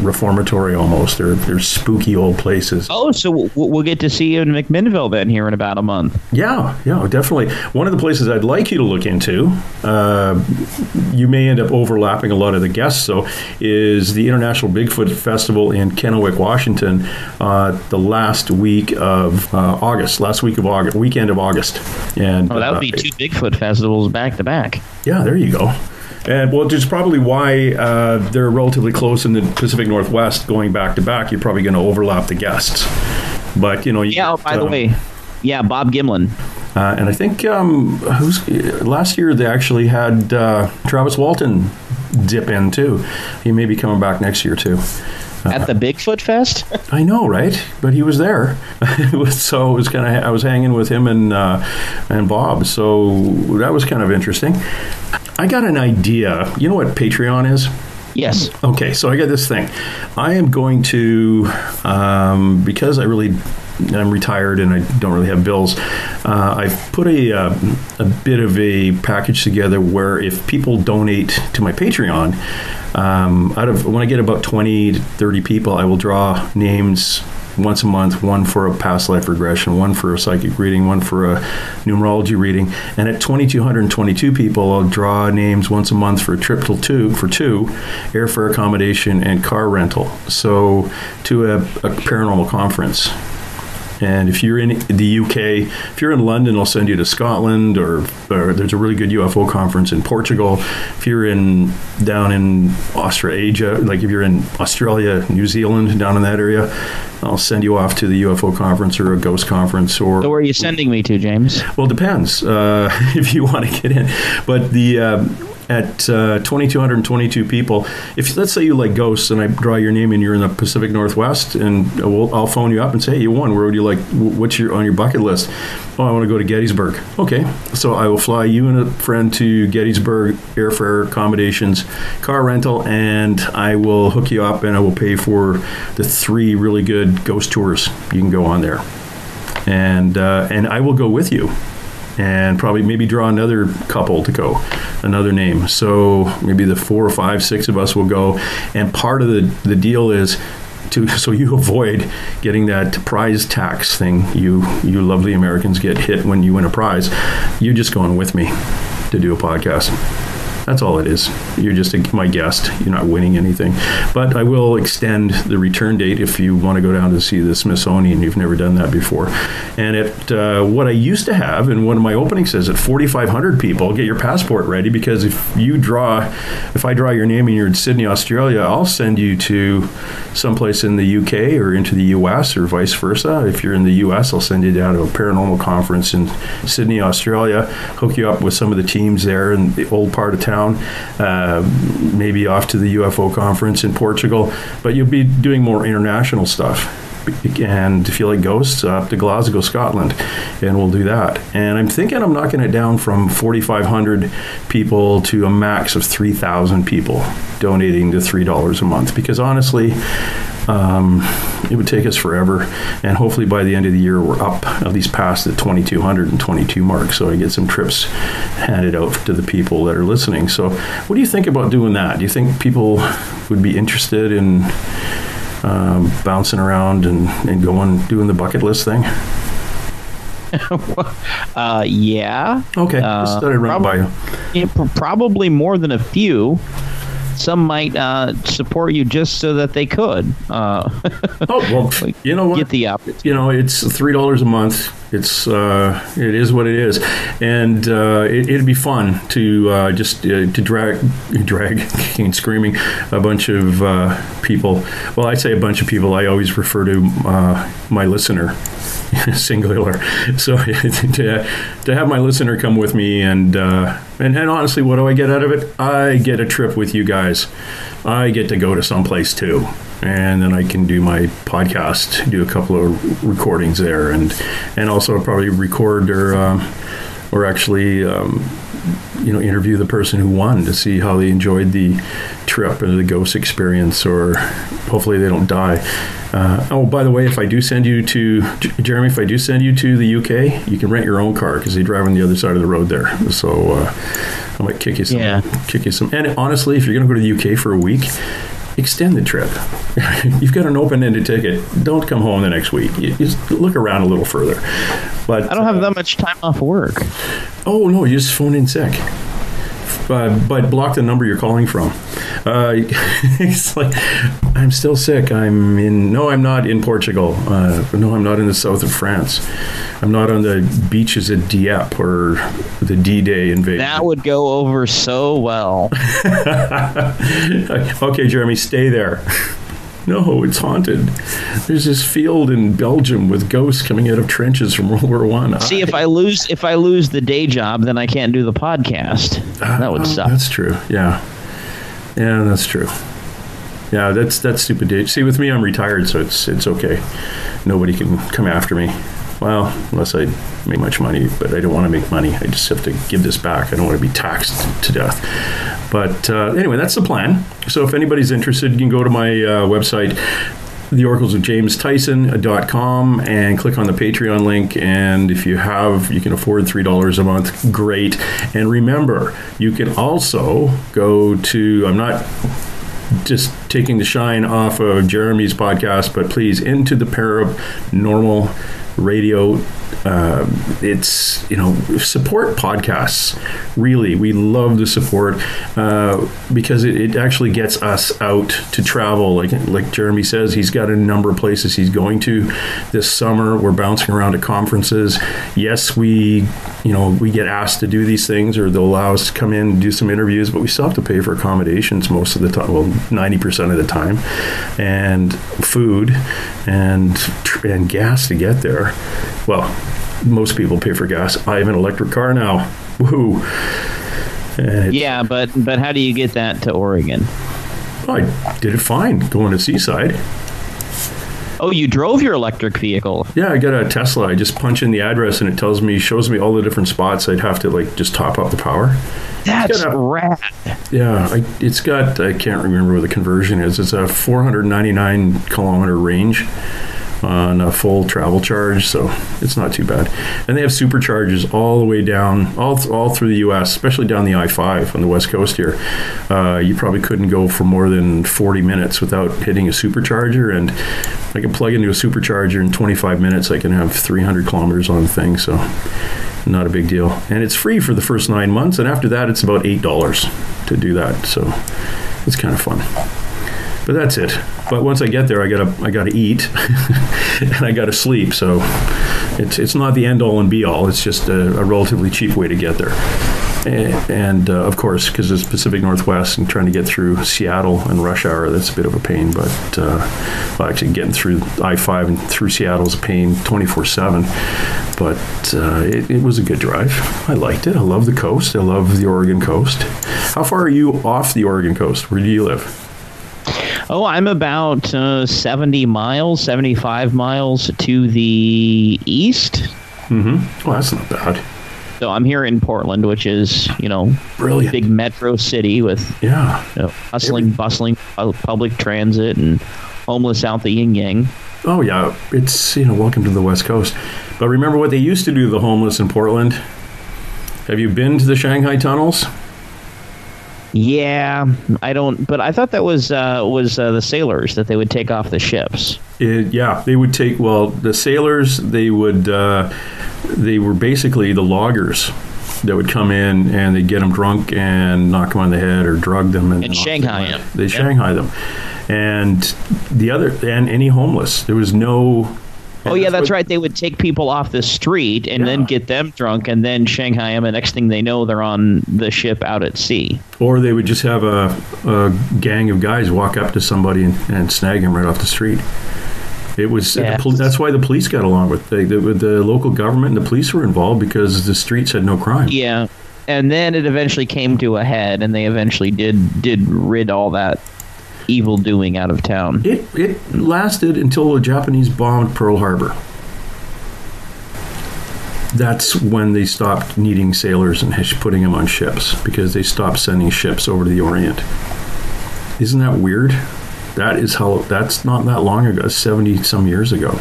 reformatory almost. They're spooky old places. Oh, so we'll get to see you in McMinnville then here in about a month. Yeah, definitely. One of the places I'd like you to look into, you may end up overlapping a lot of the guests, so is the International Bigfoot Festival in Kennewick, Washington, the last week of August, weekend of August. And that would be two Bigfoot festivals back to back. Yeah, there you go. And well, it's probably why they're relatively close in the Pacific Northwest, going back to back. You're probably going to overlap the guests, but by the way, Bob Gimlin. And I think last year they actually had Travis Walton dip in too. He may be coming back next year too. At the Bigfoot Fest? I know, right? But he was there, so it was kind of. I was hanging with him and Bob, so that was kind of interesting. I got an idea. You know what Patreon is? Yes. Okay, so I got this thing. I am going to, because I really I'm retired and I don't really have bills. I've put a bit of a package together where if people donate to my Patreon, when I get about 20 to 30 people, I will draw names once a month, one for a past life regression, one for a psychic reading, one for a numerology reading. And at 2,222 people, I'll draw names once a month for a trip for two, airfare accommodation and car rental. So to a paranormal conference. And if you're in the UK, if you're in London, I'll send you to Scotland, or there's a really good UFO conference in Portugal. If you're down in Australasia, like if you're in Australia, New Zealand, down in that area, I'll send you off to the UFO conference or a ghost conference. So where are you sending me to, James? Well, it depends if you want to get in. But at 2,222 people, if let's say you like ghosts and I draw your name and you're in the Pacific Northwest, and I'll phone you up and say, hey, you won. Where would you like? What's on your bucket list? Oh, I want to go to Gettysburg. Okay, so I will fly you and a friend to Gettysburg, airfare, accommodations, car rental, and I will hook you up and I will pay for the 3 really good ghost tours you can go on there, and I will go with you. And probably maybe draw another couple to go, another name. So maybe the 4 or 5, 6 of us will go. And part of the deal is so you avoid getting that prize tax thing you lovely Americans get hit when you win a prize. You're just going with me to do a podcast. That's all it is. You're just my guest. You're not winning anything. But I will extend the return date if you want to go down to see the Smithsonian. You've never done that before. And at what I used to have, and one of my openings says at 4,500 people, get your passport ready, because if I draw your name and you're in Sydney, Australia, I'll send you to someplace in the UK or into the US or vice versa. If you're in the US, I'll send you down to a paranormal conference in Sydney, Australia, hook you up with some of the teams there in the old part of town. Maybe off to the UFO conference in Portugal, but you'll be doing more international stuff. And if you like ghosts, up to Glasgow, Scotland, and we'll do that. And I'm thinking I'm knocking it down from 4,500 people to a max of 3,000 people donating to $3 a month, because honestly, it would take us forever, and hopefully by the end of the year we're up at least past the 2,222 mark, so I get some trips handed out to the people that are listening. So what do you think about doing that? Do you think people would be interested in bouncing around and doing the bucket list thing? Yeah. Okay, just thought I'd run by you. Yeah, probably more than a few. Some might support you just so that they could. Oh, well, you know what? Get the opportunity. You know, it's $3 a month. It is what it is, and it'd be fun to just to drag, kicking and screaming a bunch of people. Well, I say a bunch of people. I always refer to my listener, singular. So to have my listener come with me, and honestly, what do I get out of it? I get a trip with you guys. I get to go to someplace too. And then I can do my podcast, do a couple of recordings there, and also probably record or actually interview the person who won to see how they enjoyed the trip or the ghost experience, or hopefully they don't die. Oh, by the way, if I do send you to Jeremy, if I do send you to the UK, you can rent your own car because they drive on the other side of the road there. So I might kick you some. Yeah. And honestly, if you're going to go to the UK for a week, extend the trip. You've got an open-ended ticket. Don't come home the next week. You just look around a little further. But I don't have that much time off work. Oh no, you just phone in sick. But block the number you're calling from. It's like, I'm still sick. No, I'm not in Portugal. No, I'm not in the south of France. I'm not on the beaches at Dieppe or the D-Day invasion. That would go over so well. Okay, Jeremy, stay there. No, it's haunted. There's this field in Belgium with ghosts coming out of trenches from World War I. See, if I lose the day job, then I can't do the podcast. That would suck. That's true. Yeah, that's true. Yeah, that's stupid. Day. See, with me, I'm retired, so it's okay. Nobody can come after me. Well, unless I make much money, but I don't want to make money. I just have to give this back. I don't want to be taxed to death. But anyway, that's the plan. So if anybody's interested, you can go to my website. theoraclesofjamestyson.com and click on the Patreon link. And if you can afford $3 a month, great. And remember, you can also go to, I'm not just taking the shine off of Jeremy's podcast, but please, into the Paranormal Radio. It's, support podcasts. Really, we love the support because it actually gets us out to travel. Like Jeremy says, he's got a number of places he's going to this summer. We're bouncing around to conferences. Yes, we get asked to do these things, or they'll allow us to come in and do some interviews, but we still have to pay for accommodations most of the time. Well, 90% of the time, and food and gas to get there. Well, most people pay for gas. I have an electric car now. Woohoo! Yeah, but how do you get that to Oregon? I did it fine going to Seaside. Oh, you drove your electric vehicle? Yeah, I got a Tesla. I just punch in the address and it shows me all the different spots I'd have to just top up the power. That's rad. Yeah, I can't remember what the conversion is. It's a 499 kilometer range on a full travel charge, so it's not too bad. And they have superchargers all the way down, all through the U.S., especially down the I-5 on the west coast here. You probably couldn't go for more than 40 minutes without hitting a supercharger, and I can plug into a supercharger in 25 minutes. I can have 300 kilometers on the thing, so not a big deal. And it's free for the first 9 months, and after that, it's about $8 to do that, so it's kind of fun. But that's it. But once I get there, I gotta eat and I gotta sleep. So it's not the end all and be all. It's just a relatively cheap way to get there. And of course, because it's Pacific Northwest and trying to get through Seattle in rush hour, that's a bit of a pain. But actually getting through I-5 and through Seattle is a pain 24/7. But it was a good drive. I liked it. I love the coast. I love the Oregon coast. How far are you off the Oregon coast? Where do you live? Oh, I'm about 75 miles to the east. Mm-hmm. Well, that's not bad. So I'm here in Portland, which is, brilliant, big metro city with bustling public transit and homeless out the yin-yang. Oh, yeah. It's, welcome to the West Coast. But remember what they used to do to the homeless in Portland? Have you been to the Shanghai tunnels? Yeah, I don't. But I thought that was the sailors that they would take off the ships. They would take. Well, the sailors, they were basically the loggers that would come in and they'd get them drunk and knock them on the head or drug them and Shanghai them. They Shanghai them, and any homeless. There was no. Oh, yeah, that's right. They would take people off the street and then get them drunk and then Shanghai them, and next thing they know, they're on the ship out at sea. Or they would just have a gang of guys walk up to somebody and snag him right off the street. It was that's why the police got along with the local government, and the police were involved because the streets had no crime. Yeah, and then it eventually came to a head, and they eventually did rid all that evil doing out of town. It lasted until the Japanese bombed Pearl Harbor. That's when they stopped needing sailors and putting them on ships, because they stopped sending ships over to the Orient. Isn't that weird? That's not that long ago, 70 some years ago.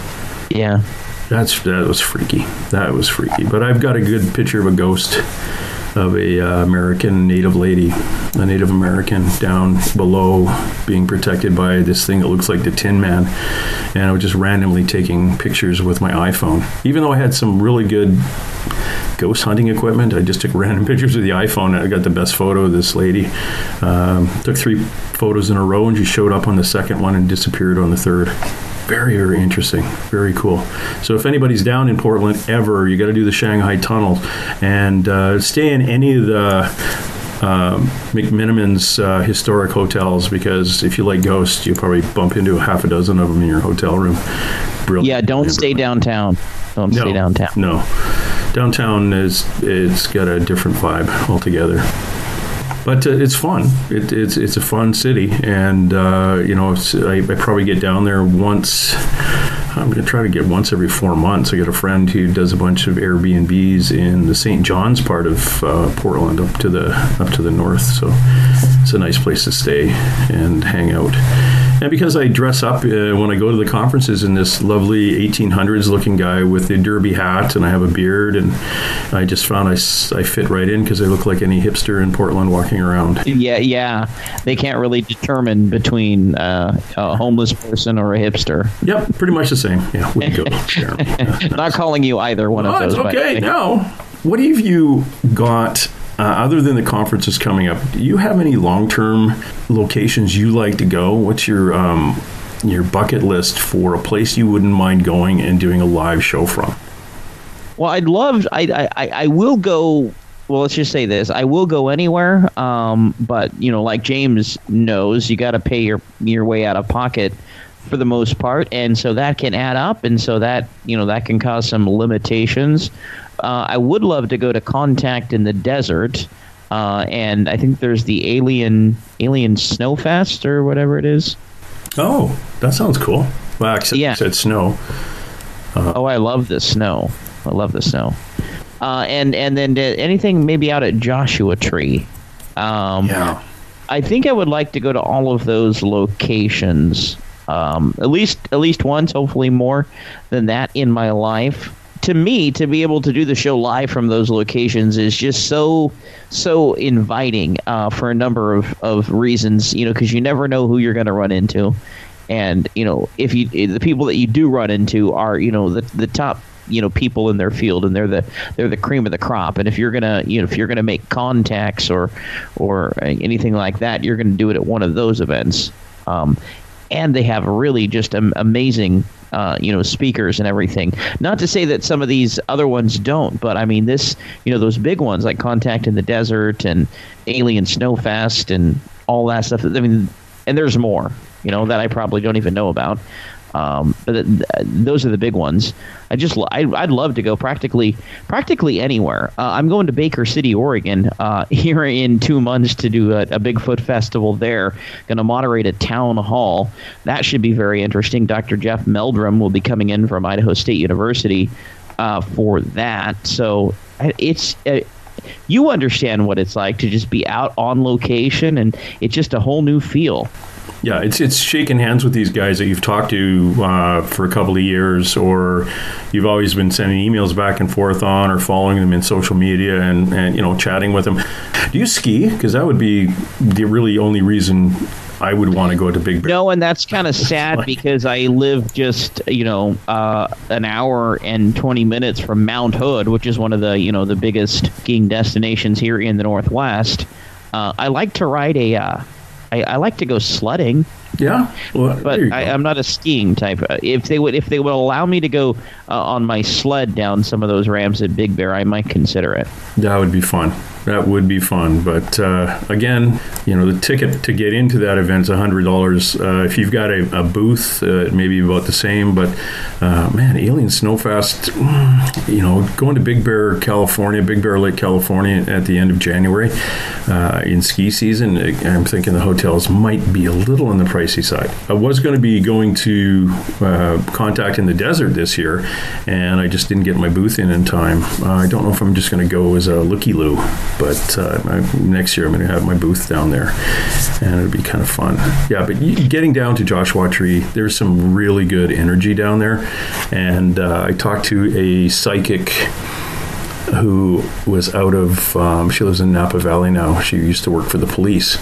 Yeah. That was freaky. That was freaky. But I've got a good picture of a ghost of a Native American down below, being protected by this thing that looks like the Tin Man. And I was just randomly taking pictures with my iPhone. Even though I had some really good ghost hunting equipment, I just took random pictures with the iPhone. I got the best photo of this lady. Took 3 photos in a row, and she showed up on the second one and disappeared on the third. Very, very interesting. Very cool. So if anybody's down in Portland ever, you got to do the Shanghai Tunnel and stay in any of the McMiniman's historic hotels, because if you like ghosts, you'll probably bump into half a dozen of them in your hotel room. Brilliant. Yeah, don't stay downtown. Stay downtown. No. Downtown it's got a different vibe altogether. But it's fun. It's a fun city, and I probably get down there once. I'm going to try to get once every 4 months. I got a friend who does a bunch of Airbnbs in the St. John's part of Portland, up to the north. So it's a nice place to stay and hang out. And because I dress up when I go to the conferences in this lovely 1800s looking guy with the derby hat, and I have a beard, and I just found I fit right in because I look like any hipster in Portland walking around. Yeah. They can't really determine between a homeless person or a hipster. Yep, pretty much the same. Yeah, wouldn't go there. Not calling you either one of those. It's okay. No. What have you got? Other than the conferences coming up, do you have any long-term locations you like to go? What's your bucket list for a place you wouldn't mind going and doing a live show from? Well, I will go. Well, let's just say this: I will go anywhere. But like James knows, you got to pay your way out of pocket for the most part, and so that can add up, and so that that can cause some limitations. I would love to go to Contact in the Desert, and I think there's the Alien Snowfest or whatever it is. Oh, that sounds cool. Well, except you said snow. I love the snow. And then anything maybe out at Joshua Tree. Yeah. I think I would like to go to all of those locations. At least once, hopefully more than that in my life. To me, to be able to do the show live from those locations is just so inviting for a number of reasons. Because you never know who you're going to run into, and if the people that you do run into are the top people in their field, and they're the cream of the crop. And if you're gonna make contacts or anything like that, you're gonna do it at one of those events. And they have really just amazing, speakers and everything. Not to say that some of these other ones don't, but I mean those big ones like Contact in the Desert and Alien Snowfest and all that stuff. I mean, and there's more, that I probably don't even know about. But those are the big ones. I'd love to go practically anywhere. I'm going to Baker City, Oregon, here in 2 months to do a Bigfoot festival there. Going to moderate a town hall. That should be very interesting. Dr. Jeff Meldrum will be coming in from Idaho State University for that. So it's you understand what it's like to just be out on location, and it's just a whole new feel. Yeah, it's shaking hands with these guys that you've talked to for a couple of years, or you've always been sending emails back and forth on, or following them in social media and chatting with them. Do you ski? Because that would be the really only reason I would want to go to Big Bear. No, and that's kind of sad because I live just an hour and 20 minutes from Mount Hood, which is one of the biggest skiing destinations here in the Northwest. I like to ride I like to go sledding. Yeah, well, but I'm not a skiing type. If they would allow me to go on my sled down some of those ramps at Big Bear, I might consider it. That would be fun. But again, the ticket to get into that event is $100. If you've got a booth, maybe about the same. But Alien Snowfest, going to Big Bear Lake, California at the end of January in ski season, I'm thinking the hotels might be a little on the pricey side. I was going to be going to Contact in the Desert this year, and I just didn't get my booth in time. I don't know if I'm just going to go as a looky-loo. But next year I'm going to have my booth down there, and it'll be kind of fun. Yeah, but getting down to Joshua Tree, there's some really good energy down there. And I talked to a psychic who was out of, she lives in Napa Valley now. She used to work for the police,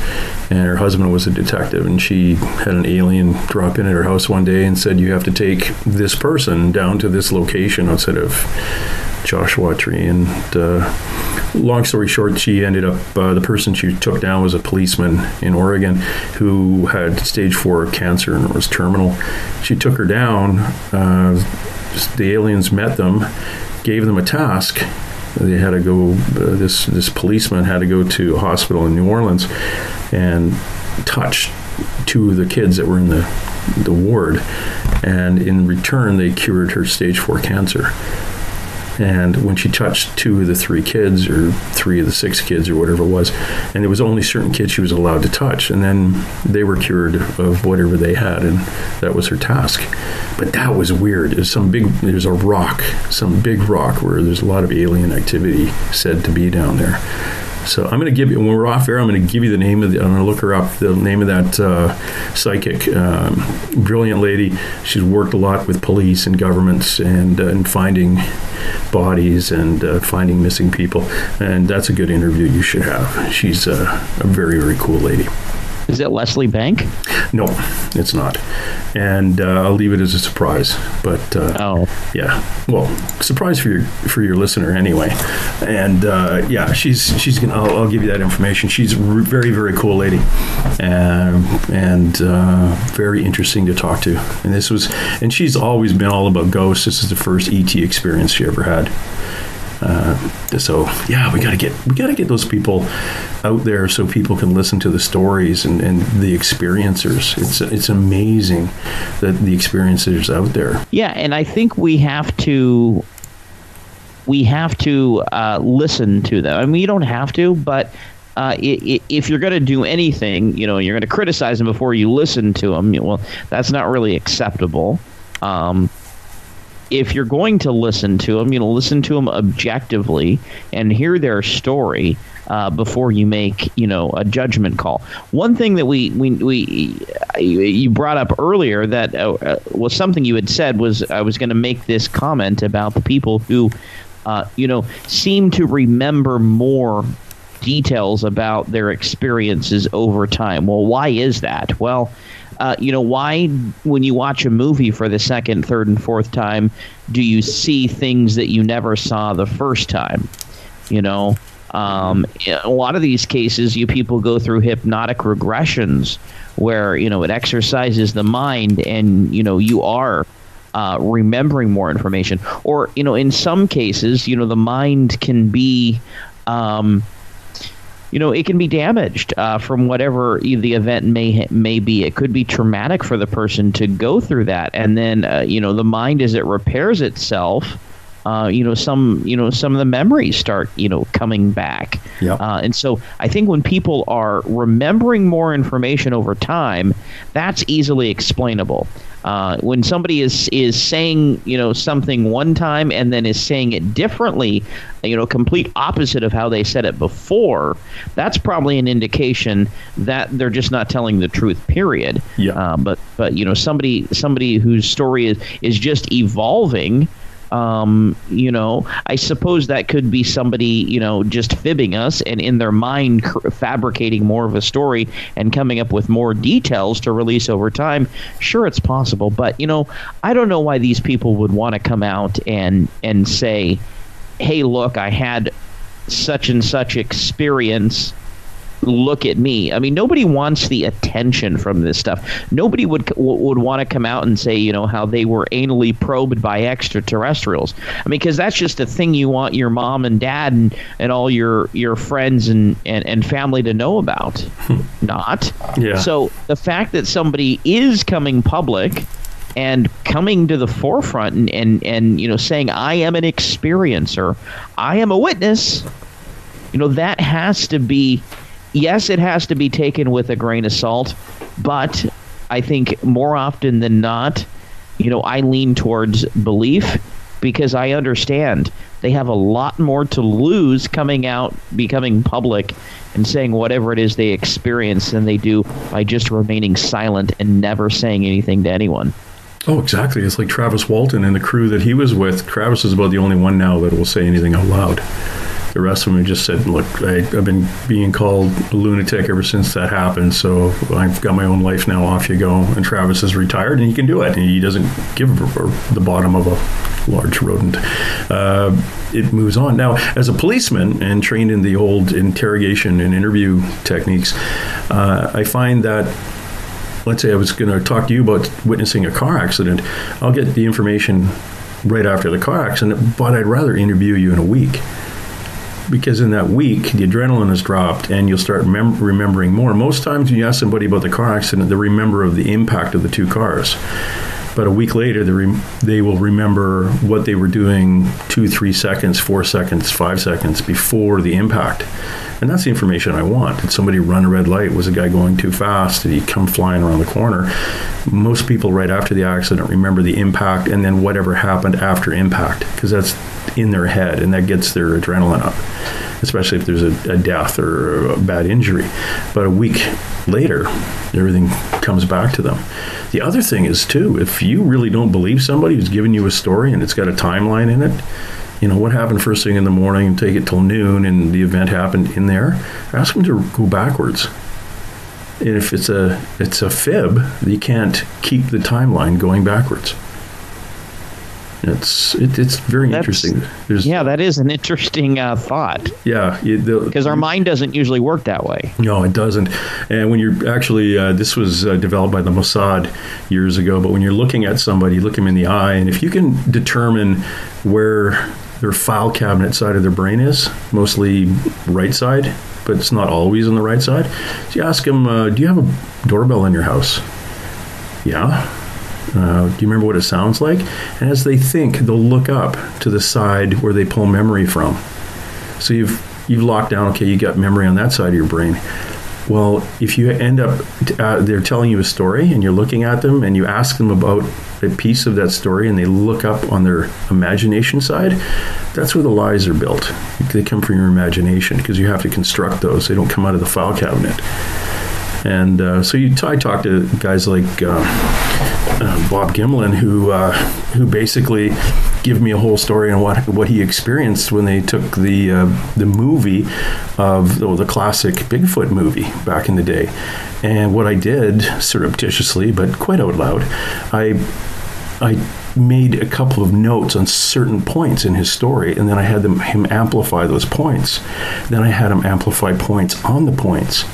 and her husband was a detective, and she had an alien drop in at her house one day and said, you have to take this person down to this location outside of Joshua Tree. And long story short, she ended up, the person she took down was a policeman in Oregon who had stage 4 cancer and was terminal. She took her down. The aliens met them, gave them a task. They had to go, this policeman had to go to a hospital in New Orleans and touch 2 of the kids that were in the ward. And in return, they cured her stage 4 cancer. And when she touched 2 of the 3 kids, or 3 of the 6 kids, or whatever it was, and there was only certain kids she was allowed to touch, and then they were cured of whatever they had, and that was her task. But that was weird. There's some big rock where there's a lot of alien activity said to be down there. So I'm going to give you, when we're off air, I'm going to give you the name of I'm going to look her up, the name of that psychic, brilliant lady. She's worked a lot with police and governments and finding bodies and finding missing people. And that's a good interview you should have. She's a very, very cool lady. Is it Leslie Bank? No, it's not. And I'll leave it as a surprise. But yeah, well, surprise for your listener anyway. And yeah, she's gonna. I'll give you that information. She's a very, very cool lady, and very interesting to talk to. And she's always been all about ghosts. This is the first ET experience she ever had. So yeah, we gotta get those people out there so people can listen to the stories and the experiencers. It's amazing that the experiencers out there. Yeah, and I think we have to listen to them. I mean, you don't have to, but if you're going to do anything, you're going to criticize them before you listen to them. Well, that's not really acceptable. If you're going to listen to them, listen to them objectively and hear their story before you make, a judgment call. One thing that you brought up earlier that was something you had said was I was going to make this comment about the people who, seem to remember more details about their experiences over time. Well, why is that? Well, why, when you watch a movie for the second, third, and fourth time, do you see things that you never saw the first time? A lot of these cases, people go through hypnotic regressions where, it exercises the mind and, you are remembering more information. Or, in some cases, the mind can be it can be damaged from whatever the event may be. It could be traumatic for the person to go through that, and then the mind, as it repairs itself, some of the memories start coming back. Yep. And so I think when people are remembering more information over time, that's easily explainable. When somebody is saying something one time and then is saying it differently, complete opposite of how they said it before, that's probably an indication that they're just not telling the truth. Period. Yeah. But somebody whose story is just evolving. I suppose that could be somebody, just fibbing us and in their mind fabricating more of a story and coming up with more details to release over time. Sure, it's possible. But, I don't know why these people would want to come out and say, hey, look, I had such and such experience. Look at me. I mean, nobody wants the attention from this stuff. Nobody would want to come out and say, how they were anally probed by extraterrestrials. I mean, because that's just a thing you want your mom and dad and all your friends and family to know about. Not. Yeah. So the fact that somebody is coming public and coming to the forefront and saying, I am an experiencer, I am a witness, that has to be... Yes, it has to be taken with a grain of salt, but I think more often than not, I lean towards belief because I understand they have a lot more to lose coming out, becoming public, and saying whatever it is they experience than they do by just remaining silent and never saying anything to anyone. Oh, exactly. It's like Travis Walton and the crew that he was with. Travis is about the only one now that will say anything out loud. The rest of them just said, look, I've been being called a lunatic ever since that happened, so I've got my own life now, off you go. And Travis is retired, and he can do it. And he doesn't give the bottom of a large rodent. It moves on. Now, as a policeman and trained in the old interrogation and interview techniques, I find that, let's say I was going to talk to you about witnessing a car accident, I'll get the information right after the car accident, but I'd rather interview you in a week. Because in that week, the adrenaline has dropped and you'll start remembering more. Most times when you ask somebody about the car accident, they remember of the impact of the two cars. But a week later, they will remember what they were doing 2, 3 seconds, 4 seconds, 5 seconds before the impact. And that's the information I want. Did somebody run a red light? Was a guy going too fast? Did he come flying around the corner? Most people right after the accident remember the impact and then whatever happened after impact, because that's in their head and that gets their adrenaline up. especially if there's a death or a bad injury. But a week later, everything comes back to them. The other thing is, too, if you really don't believe somebody who's giving you a story and it's got a timeline in it, you know, what happened first thing in the morning and take it till noon and the event happened in there, ask them to go backwards. And if it's a fib, you can't keep the timeline going backwards. It's very interesting. That is an interesting thought. Yeah. Because our mind doesn't usually work that way. No, it doesn't. And when you're actually, this was developed by the Mossad years ago, but when you're looking at somebody, you look them in the eye, and if you can determine where their file cabinet side of their brain is, mostly right side, but it's not always on the right side. So you ask them, do you have a doorbell in your house? Yeah. Do you remember what it sounds like? And as they think, they'll look up to the side where they pull memory from. So you've locked down, okay, you got memory on that side of your brain. Well, if you end up, they're telling you a story and you're looking at them and you ask them about a piece of that story and they look up on their imagination side, that's where the lies are built. They come from your imagination because you have to construct those. They don't come out of the file cabinet. And I talk to guys like Bob Gimlin, who basically give me a whole story on what he experienced when they took the movie of the classic Bigfoot movie back in the day. And what I did, surreptitiously but quite out loud, I made a couple of notes on certain points in his story, and then I had him amplify those points. Then I had him amplify points on the points.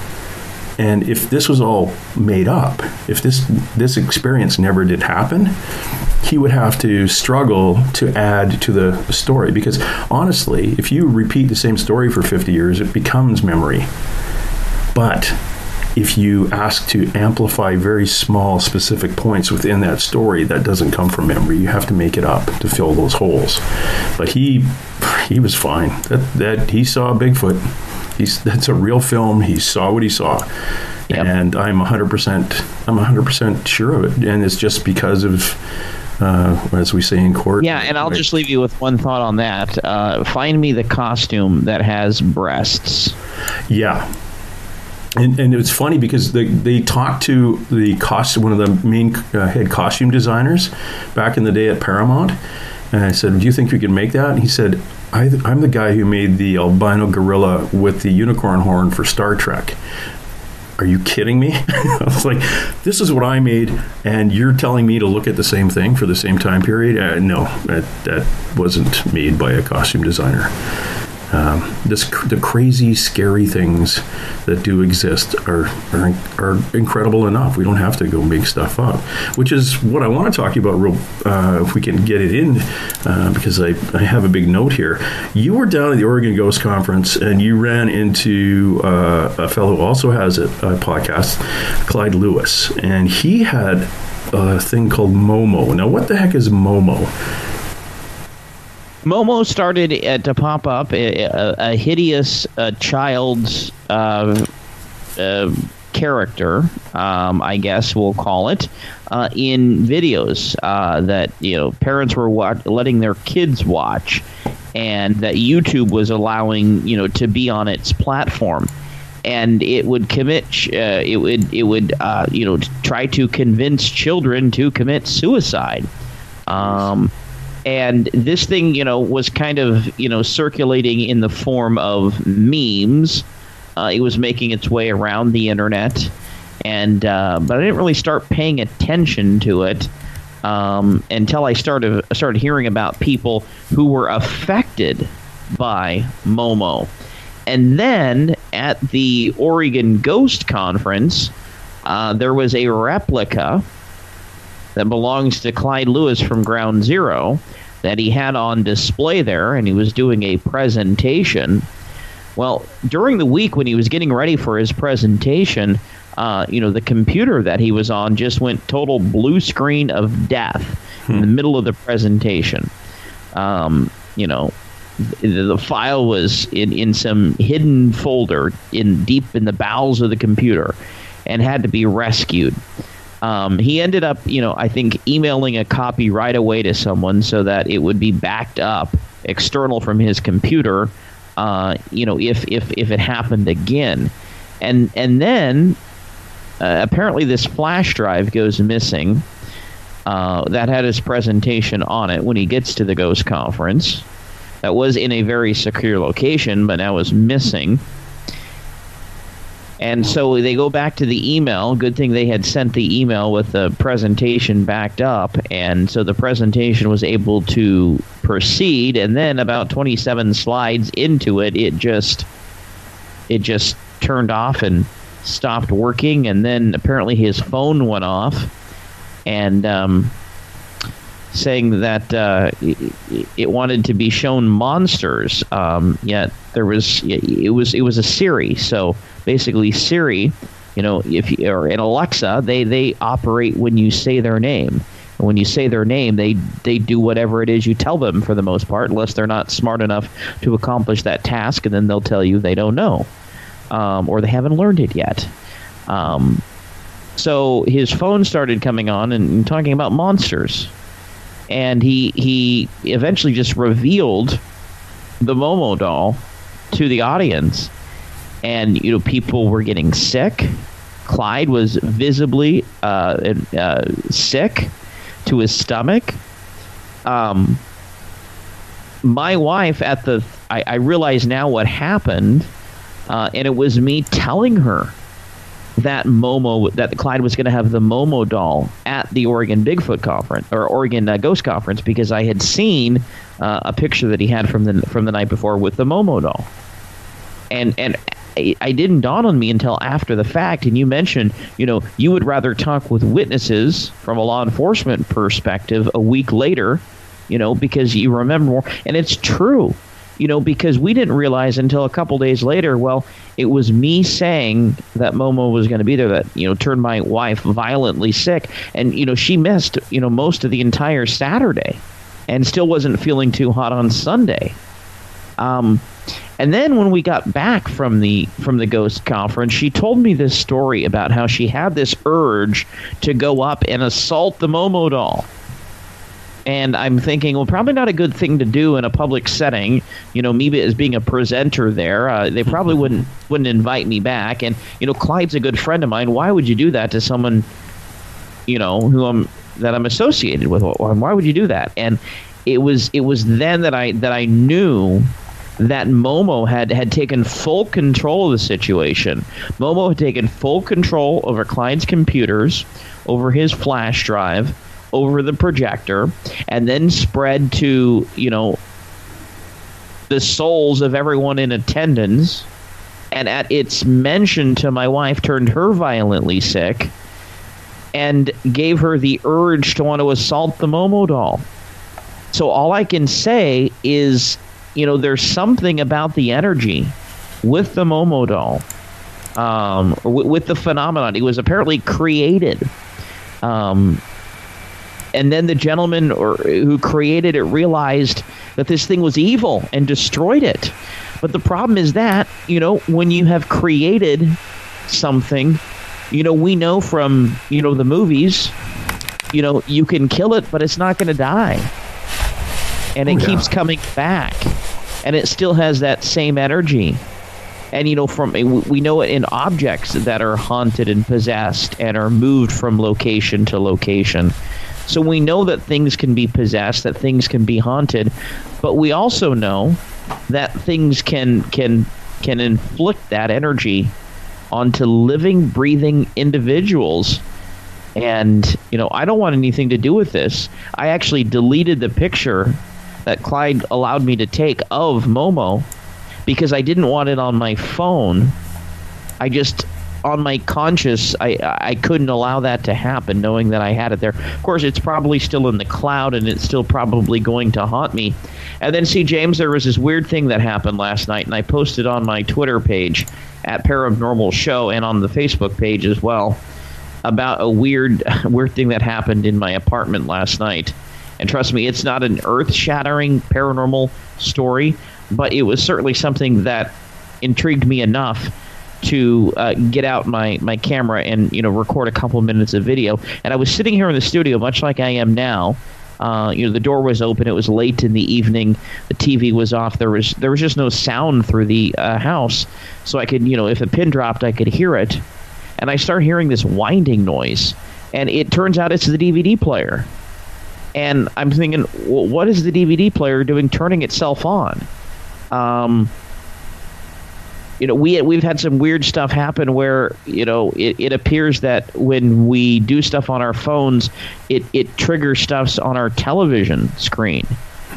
And if this was all made up, if this experience never did happen, he would have to struggle to add to the story. Because honestly, if you repeat the same story for 50 years, it becomes memory. But if you ask to amplify very small, specific points within that story, that doesn't come from memory. You have to make it up to fill those holes. But he was fine. That he saw Bigfoot. That's a real film. He saw what he saw. Yep. And I'm 100% sure of it. And it's just because of, as we say in court. Yeah, and I'll just leave you with one thought on that. Find me the costume that has breasts. Yeah. And it's funny because they talked to one of the main head costume designers back in the day at Paramount. And I said, do you think we can make that? And he said, I'm the guy who made the albino gorilla with the unicorn horn for Star Trek. Are you kidding me? I was like, this is what I made, and you're telling me to look at the same thing for the same time period? No, that wasn't made by a costume designer. The crazy, scary things that do exist are incredible enough. We don't have to go make stuff up, which is what I want to talk to you about if we can get it in, because I have a big note here. You were down at the Oregon Ghost Conference, and you ran into a fellow who also has a podcast, Clyde Lewis, and he had a thing called Momo. Now, what the heck is Momo? Momo started to pop up a hideous child's character, I guess we'll call it, in videos that parents were letting their kids watch, and that YouTube was allowing to be on its platform. And it would try to convince children to commit suicide. And this thing, was kind of, circulating in the form of memes. It was making its way around the internet, but I didn't really start paying attention to it until I started hearing about people who were affected by Momo. And then at the Oregon Ghost Conference, there was a replica that belongs to Clyde Lewis from Ground Zero that he had on display there, and he was doing a presentation. Well, during the week when he was getting ready for his presentation, the computer that he was on just went total blue screen of death in the middle of the presentation. The file was in some hidden folder deep in the bowels of the computer and had to be rescued. He ended up, I think, emailing a copy right away to someone so that it would be backed up external from his computer if it happened again. And then apparently this flash drive goes missing that had his presentation on it when he gets to the ghost conference. That was in a very secure location, but now is missing. And so they go back to the email. Good thing they had sent the email with the presentation backed up. And so the presentation was able to proceed. And then about 27 slides into it, it just turned off and stopped working. And then apparently his phone went off. And saying that it wanted to be shown monsters, yet it was a Siri. So basically, Siri, or an Alexa, they operate when you say their name. And when you say their name, they do whatever it is you tell them for the most part, unless they're not smart enough to accomplish that task, and then they'll tell you they don't know, or they haven't learned it yet. So his phone started coming on and talking about monsters. And he eventually just revealed the Momo doll to the audience. And, people were getting sick. Clyde was visibly sick to his stomach. My wife I realize now what happened, and it was me telling her that Clyde was going to have the Momo doll at the Oregon Bigfoot conference, or Oregon Ghost Conference, because I had seen a picture that he had from the night before with the Momo doll, and it didn't dawn on me until after the fact. And you mentioned, you would rather talk with witnesses from a law enforcement perspective a week later, because you remember more, and it's true. Because we didn't realize until a couple days later, well, it was me saying that Momo was going to be there that, turned my wife violently sick. And, she missed, most of the entire Saturday and still wasn't feeling too hot on Sunday. And then when we got back from the ghost conference, she told me this story about how she had this urge to go up and assault the Momo doll. And I'm thinking, well, probably not a good thing to do in a public setting. Me as being a presenter there, they probably wouldn't invite me back. And Clyde's a good friend of mine. Why would you do that to someone, that I'm associated with? Why would you do that? And it was then that I knew that Momo had taken full control of the situation. Momo had taken full control over Clyde's computers, over his flash drive, over the projector, and then spread to, the souls of everyone in attendance. And at its mention to my wife, turned her violently sick and gave her the urge to want to assault the Momo doll. So all I can say is, there's something about the energy with the Momo doll, with the phenomenon. It was apparently created. And then the gentleman who created it realized that this thing was evil and destroyed it. But the problem is that, when you have created something, we know from, the movies, you can kill it, but it's not going to die. And it keeps coming back. And it still has that same energy. And, we know it in objects that are haunted and possessed and are moved from location to location. So we know that things can be possessed, that things can be haunted, but we also know that things can inflict that energy onto living, breathing individuals. And, I don't want anything to do with this. I actually deleted the picture that Clyde allowed me to take of Momo because I didn't want it on my phone. On my conscience, I couldn't allow that to happen, knowing that I had it there. Of course, it's probably still in the cloud, and it's still probably going to haunt me. And then, see, James, there was this weird thing that happened last night, and I posted on my Twitter page at Parabnormal Show and on the Facebook page as well about a weird thing that happened in my apartment last night. And trust me, it's not an earth-shattering paranormal story, but it was certainly something that intrigued me enough to get out my camera and record a couple minutes of video. And I was sitting here in the studio, much like I am now, The door was open. It was late in the evening. The TV was off. There was just no sound through the house, so I could, if a pin dropped, I could hear it. And I start hearing this winding noise, and it turns out it's the DVD player. And I'm thinking, well, what is the DVD player doing, turning itself on? We've had some weird stuff happen where, it appears that when we do stuff on our phones, it triggers stuff on our television screen.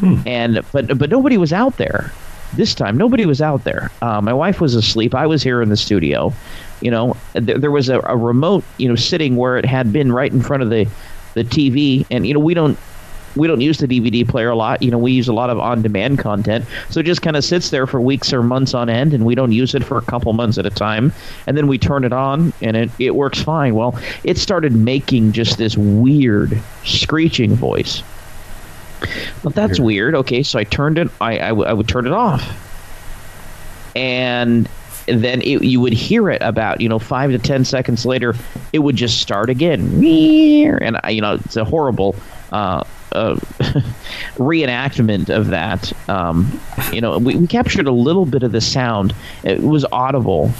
But nobody was out there this time. Nobody was out there. My wife was asleep. I was here in the studio. There was a remote, sitting where it had been right in front of the TV. And, we don't use the DVD player a lot. We use a lot of on-demand content. So it just kind of sits there for weeks or months on end, and we don't use it for a couple months at a time. And then we turn it on, and it works fine. Well, it started making just this weird screeching voice. But that's weird. Okay, so I turned it. I would turn it off. And then you would hear it about 5 to 10 seconds later. It would just start again, and it's a horrible reenactment of that. We captured a little bit of the sound. It was audible.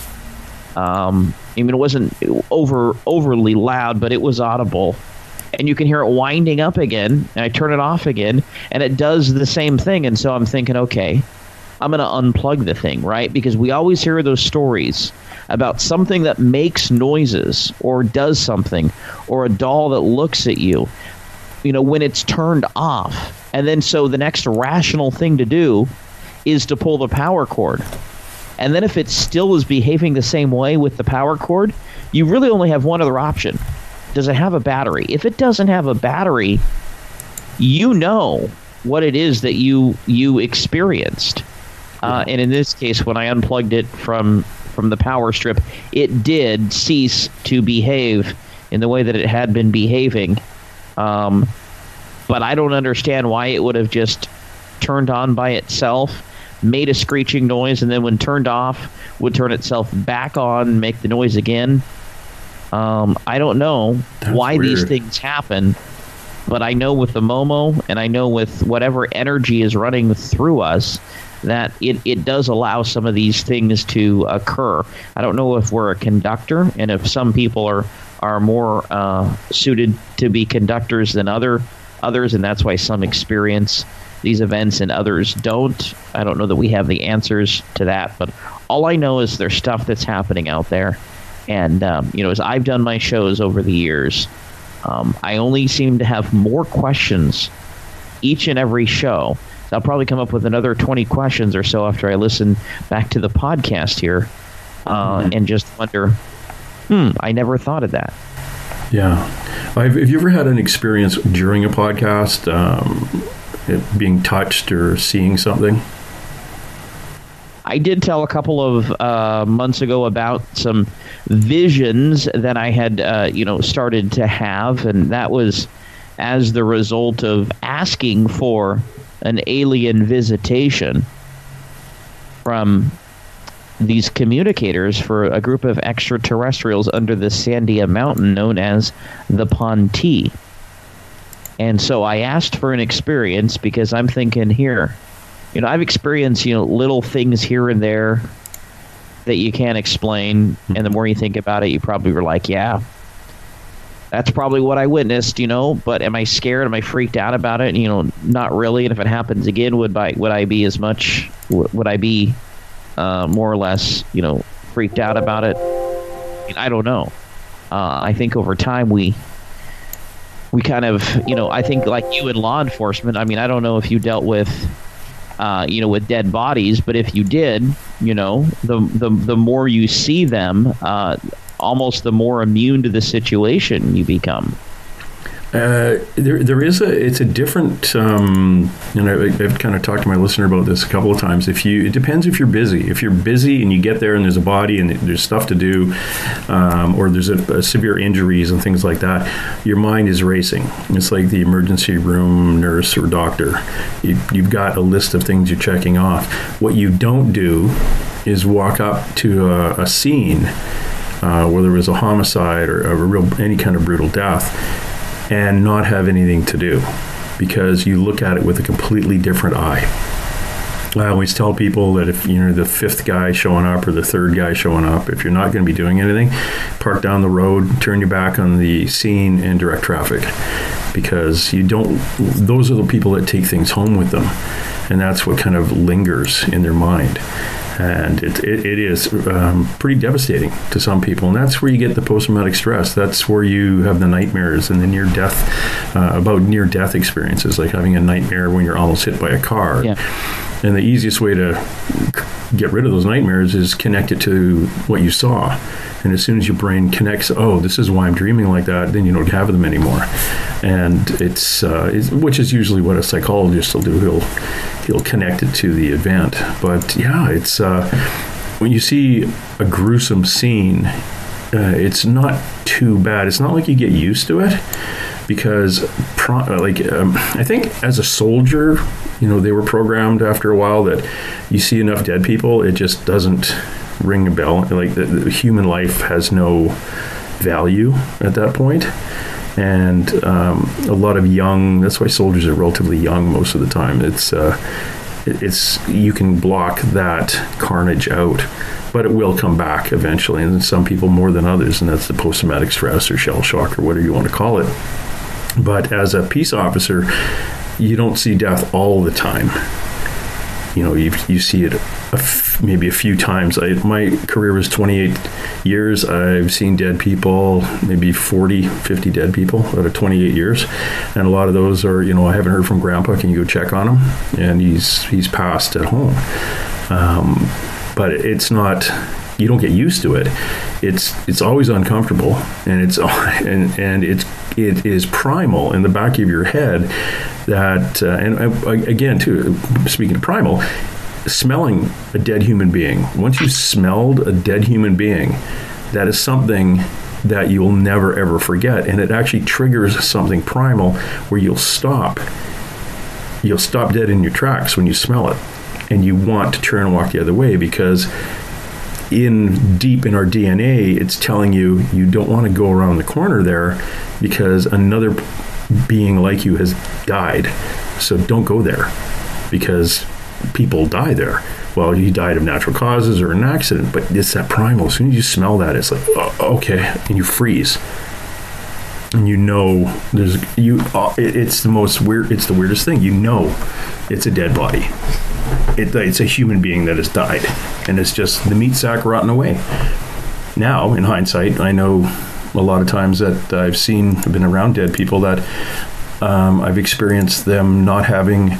It wasn't overly loud, but it was audible. And you can hear it winding up again, and I turn it off again, and it does the same thing. And so I'm thinking, okay, I'm going to unplug the thing, right? Because we always hear those stories about something that makes noises or does something, or a doll that looks at you, when it's turned off. And then so the next rational thing to do is to pull the power cord. And then if it still is behaving the same way with the power cord, you really only have one other option. Does it have a battery? If it doesn't have a battery, what it is that you experienced. And in this case, when I unplugged it from the power strip, it did cease to behave in the way that it had been behaving. But I don't understand why it would have just turned on by itself, made a screeching noise, and then when turned off, would turn itself back on, make the noise again. I don't know why these things happen, but I know with the Momo, and I know with whatever energy is running through us, that it does allow some of these things to occur. I don't know if we're a conductor, and if some people are more suited to be conductors than others, and that's why some experience these events and others don't. I don't know that we have the answers to that, but all I know is there's stuff that's happening out there. And, as I've done my shows over the years, I only seem to have more questions each and every show. So I'll probably come up with another 20 questions or so after I listen back to the podcast here, and just wonder, I never thought of that. Yeah. Have you ever had an experience during a podcast, being touched or seeing something? I did tell a couple of months ago about some visions that I had, started to have, and that was as the result of asking for an alien visitation from these communicators for a group of extraterrestrials under the Sandia Mountain known as the Ponti. And so I asked for an experience because I'm thinking here, I've experienced, little things here and there that you can't explain. And the more you think about it, you probably were like, yeah, that's probably what I witnessed, but am I scared? Am I freaked out about it? Not really. And if it happens again, would I be more or less, freaked out about it? I don't know. I think over time we kind of, I think like you in law enforcement, I don't know if you dealt with, with dead bodies, but if you did, the more you see them, almost the more immune to the situation you become. It's a different, and I've kind of talked to my listener about this a couple of times. It depends if you're busy. If you're busy and you get there and there's a body and there's stuff to do, or there's a severe injuries and things like that, your mind is racing. It's like the emergency room nurse or doctor. You've got a list of things you're checking off. What you don't do is walk up to a scene, where there was a homicide or any kind of brutal death, and not have anything to do. because you look at it with a completely different eye. I always tell people that if you're the fifth guy showing up or the third guy showing up, if you're not going to be doing anything, park down the road, turn your back on the scene, and direct traffic, because those are the people that take things home with them, and that's what kind of lingers in their mind. And it is pretty devastating to some people. And that's where you get the post-traumatic stress. That's where you have the nightmares and the near-death experiences, like having a nightmare when you're almost hit by a car. Yeah. And the easiest way to get rid of those nightmares is connect it to what you saw. And as soon as your brain connects, oh, this is why I'm dreaming like that, then you don't have them anymore. And it's which is usually what a psychologist will do. He'll connect it to the event. But yeah, it's when you see a gruesome scene, it's not too bad. It's not like you get used to it, because I think as a soldier, they were programmed after a while that you see enough dead people, it just doesn't ring a bell. Like the human life has no value at that point. And a lot of that's why soldiers are relatively young most of the time. It's you can block that carnage out, but it will come back eventually, and some people more than others, and that's the post-traumatic stress or shell shock or whatever you want to call it. But as a peace officer, you don't see death all the time. You see it maybe a few times. My career was 28 years. I've seen dead people, maybe 40, 50 dead people out of 28 years. And a lot of those are, I haven't heard from Grandpa. Can you go check on him? And he's passed at home. But it's not, you don't get used to it. It's always uncomfortable, and it is primal in the back of your head that, and again, too, speaking of primal, smelling a dead human being. Once you've smelled a dead human being, that is something that you will never, ever forget. And it actually triggers something primal where you'll stop dead in your tracks when you smell it. And you want to turn and walk the other way, because deep in our DNA, it's telling you don't want to go around the corner there, because another being like you has died. So don't go there, because people die there. Well, he died of natural causes or an accident, but it's that primal. As soon as you smell that, it's like, oh, okay, and you freeze. And it's the most weird. It's the weirdest thing. It's a dead body. It's a human being that has died, and it's just the meat sack rotting away. Now, in hindsight, I know a lot of times that I've been around dead people that I've experienced them not having,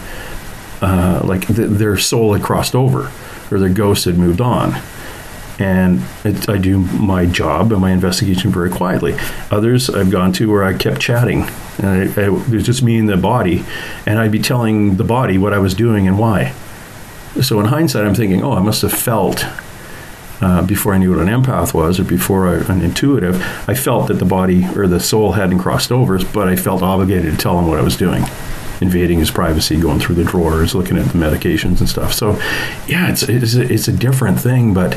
their soul had crossed over, or their ghost had moved on. And I do my job and my investigation very quietly. Others I've gone to where I kept chatting. And it was just me and the body, and I'd be telling the body what I was doing and why. So in hindsight, I'm thinking, I must have felt, before I knew what an empath was, or before an intuitive, I felt that the body or the soul hadn't crossed over, but I felt obligated to tell him what I was doing. Invading his privacy, going through the drawers, looking at the medications and stuff. So, yeah, it's a different thing, but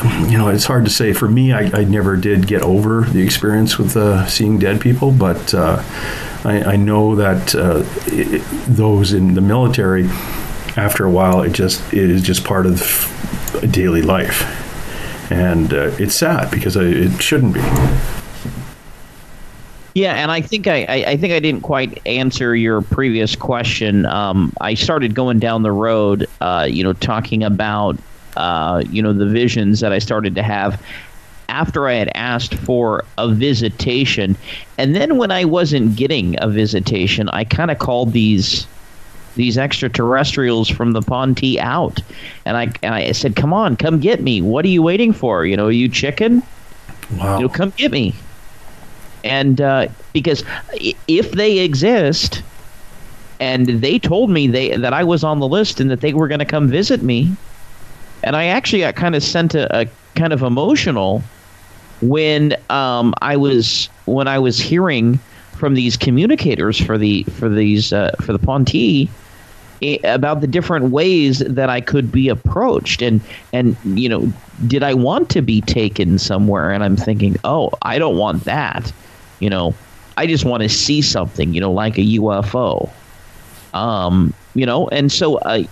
it's hard to say. For me, I never did get over the experience with seeing dead people, but I know that those in the military, after a while, it is just part of daily life, and it's sad because it shouldn't be. Yeah, and I think I didn't quite answer your previous question. I started going down the road, talking about, the visions that I started to have after I had asked for a visitation. And then when I wasn't getting a visitation, I kind of called these extraterrestrials from the Ponti out. And I said, come on, come get me. What are you waiting for? Are you chicken? Wow. Come get me. And because if they exist, and they told me that I was on the list and that they were going to come visit me, and I actually got kind of sent a kind of emotional when I was hearing from these communicators for the Ponti about the different ways that I could be approached, and did I want to be taken somewhere? And I'm thinking, I don't want that. I just want to see something, like a UFO. And so I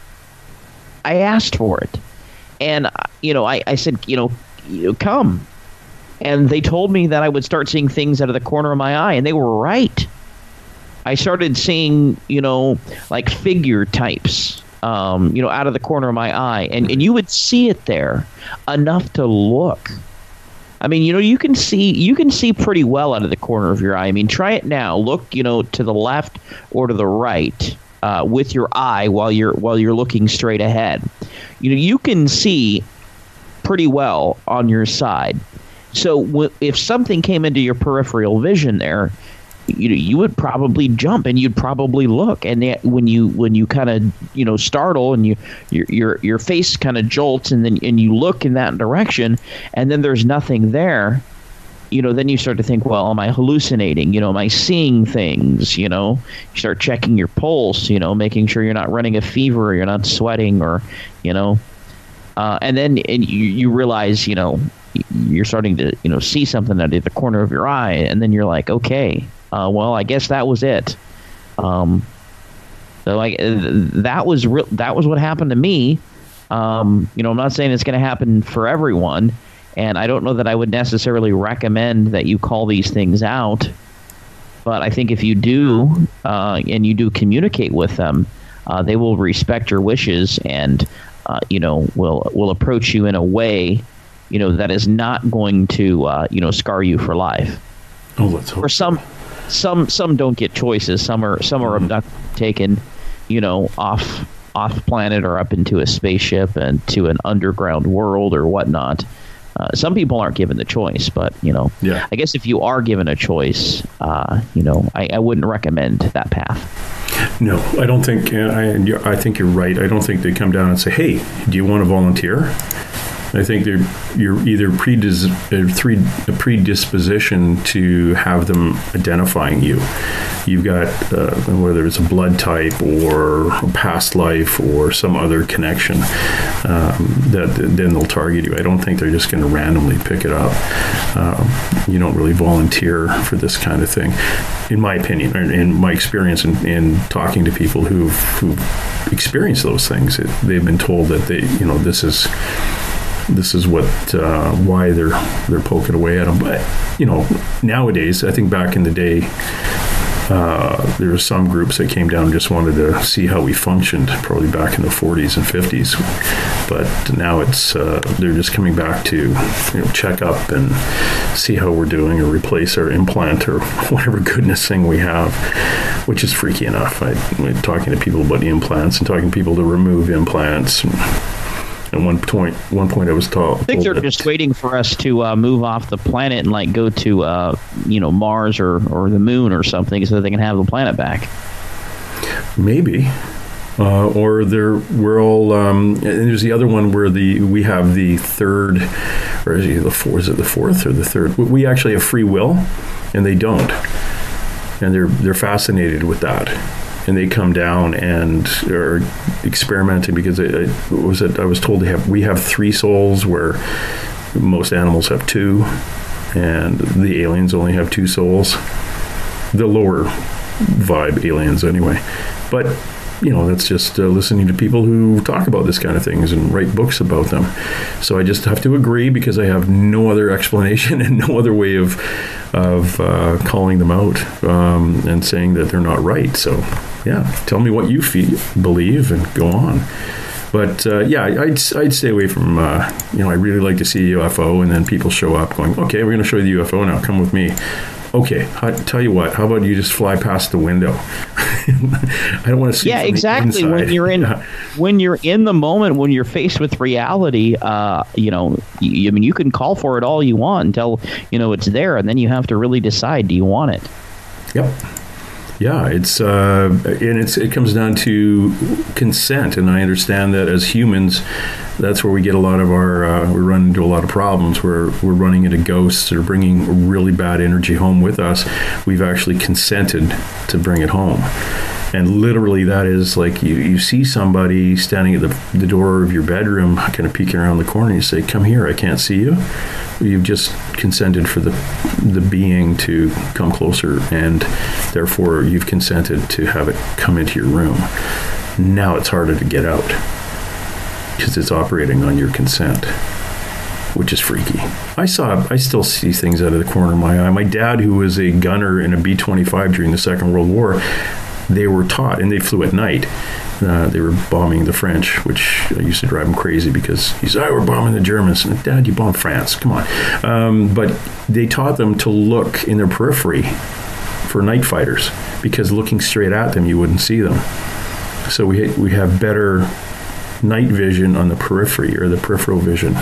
asked for it. And, I said, come. And they told me that I would start seeing things out of the corner of my eye, and they were right. I started seeing, like figure types, out of the corner of my eye, and you would see it there enough to look. I mean, you can see pretty well out of the corner of your eye. I mean, try it now. Look, to the left or to the right with your eye while you're looking straight ahead. You can see pretty well on your side. So if something came into your peripheral vision there, you would probably jump and you'd probably look. And when you kind of startle and your face kind of jolts and you look in that direction and then there's nothing there, then you start to think, well, am I hallucinating? Am I seeing things? You start checking your pulse, making sure you're not running a fever or you're not sweating or, and then you realize, you're starting to, see something out of the corner of your eye. And then you're like, okay, well, I guess that was it. So that was what happened to me. I'm not saying it's going to happen for everyone. And I don't know that I would necessarily recommend that you call these things out. But I think if you do, and you do communicate with them, they will respect your wishes and, will approach you in a way, that is not going to, scar you for life. Oh, let's hope. For some don't get choices. Some are abducted, taken, off planet or up into a spaceship and to an underground world or whatnot. Some people aren't given the choice, but yeah. I guess if you are given a choice, I wouldn't recommend that path. No, I don't think. I think you're right. I don't think they come down and say, "Hey, do you want to volunteer?" I think you're either a predisposition to have them identifying you. You've got whether it's a blood type or a past life or some other connection that then they'll target you. I don't think they're just going to randomly pick it up. You don't really volunteer for this kind of thing, in my opinion, or in my experience in talking to people who've experienced those things. They've been told that this is what why they're poking away at them. But nowadays, I think back in the day, there were some groups that came down and just wanted to see how we functioned, probably back in the 40s and 50s. But now it's they're just coming back to check up and see how we're doing, or replace our implant or whatever goodness thing we have, which is freaky enough. I'm talking to people about implants and talking to people to remove implants. At one point I was told, I think they're just waiting for us to move off the planet and go to Mars or the moon or something, so they can have the planet back. Maybe, or we're all. And there's the other one where we have the third, or is it the fourth or the third? We actually have free will, and they don't, and they're fascinated with that. And they come down and are experimenting because I was told we have 3 souls, where most animals have 2, and the aliens only have 2 souls. The lower vibe aliens, anyway. But that's just listening to people who talk about this kind of things and write books about them. So I just have to agree, because I have no other explanation and no other way of calling them out and saying that they're not right. So yeah, tell me what you believe and go on. But I'd stay away from. I really like to see a UFO, and then people show up going, "Okay, we're going to show you the UFO now. Come with me." Okay, tell you what. How about you just fly past the window? I don't want to see. Yeah, exactly. Inside. When you're in the moment, when you're faced with reality, you can call for it all you want until it's there, and then you have to really decide: do you want it? Yep. Yeah, it comes down to consent, and I understand that as humans, that's where we get a lot of our we run into a lot of problems where we're running into ghosts that are bringing really bad energy home with us. We've actually consented to bring it home. And literally, that is like you see somebody standing at the door of your bedroom, kind of peeking around the corner, and you say, "Come here, I can't see you." You've just consented for the being to come closer, and therefore you've consented to have it come into your room. Now it's harder to get out because it's operating on your consent, which is freaky. I still see things out of the corner of my eye. My dad, who was a gunner in a B-25 during the Second World War, they were taught, and they flew at night. They were bombing the French, which used to drive him crazy because he said, we're bombing the Germans. And, Dad, you bombed France. Come on. But they taught them to look in their periphery for night fighters, because looking straight at them, you wouldn't see them. So we have better night vision on the periphery, or the peripheral vision,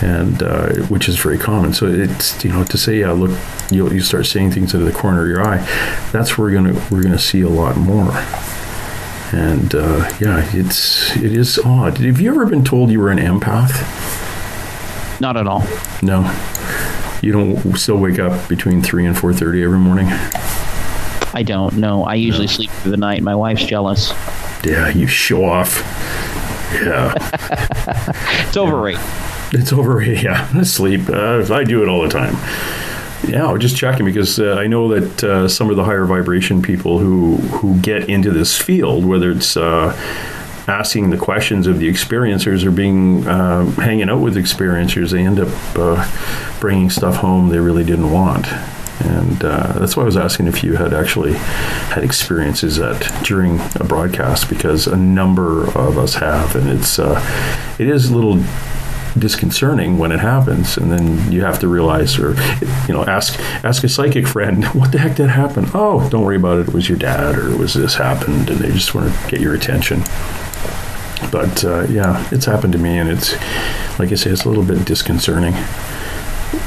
and which is very common. So it's, to say, look, you start seeing things out of the corner of your eye. That's where we're gonna see a lot more. And it is odd. Have you ever been told you were an empath? Not at all. No. You don't still wake up between 3 and 4:30 every morning? I don't. No. I usually sleep through the night. My wife's jealous. Yeah, you show off. Yeah. It's overrated. It's overrated, yeah. Sleep. I do it all the time. Yeah, I'm just checking because I know that some of the higher vibration people who get into this field, whether it's asking the questions of the experiencers or hanging out with experiencers, they end up bringing stuff home they really didn't want. And that's why I was asking if you had actually had experiences during a broadcast, because a number of us have, and it is a little disconcerting when it happens, and then you have to realize, or ask a psychic friend, what the heck did happen? Oh, don't worry about it. It was your dad, or it was this happened, and they just want to get your attention. But it's happened to me, and it's, like I say, it's a little bit disconcerting.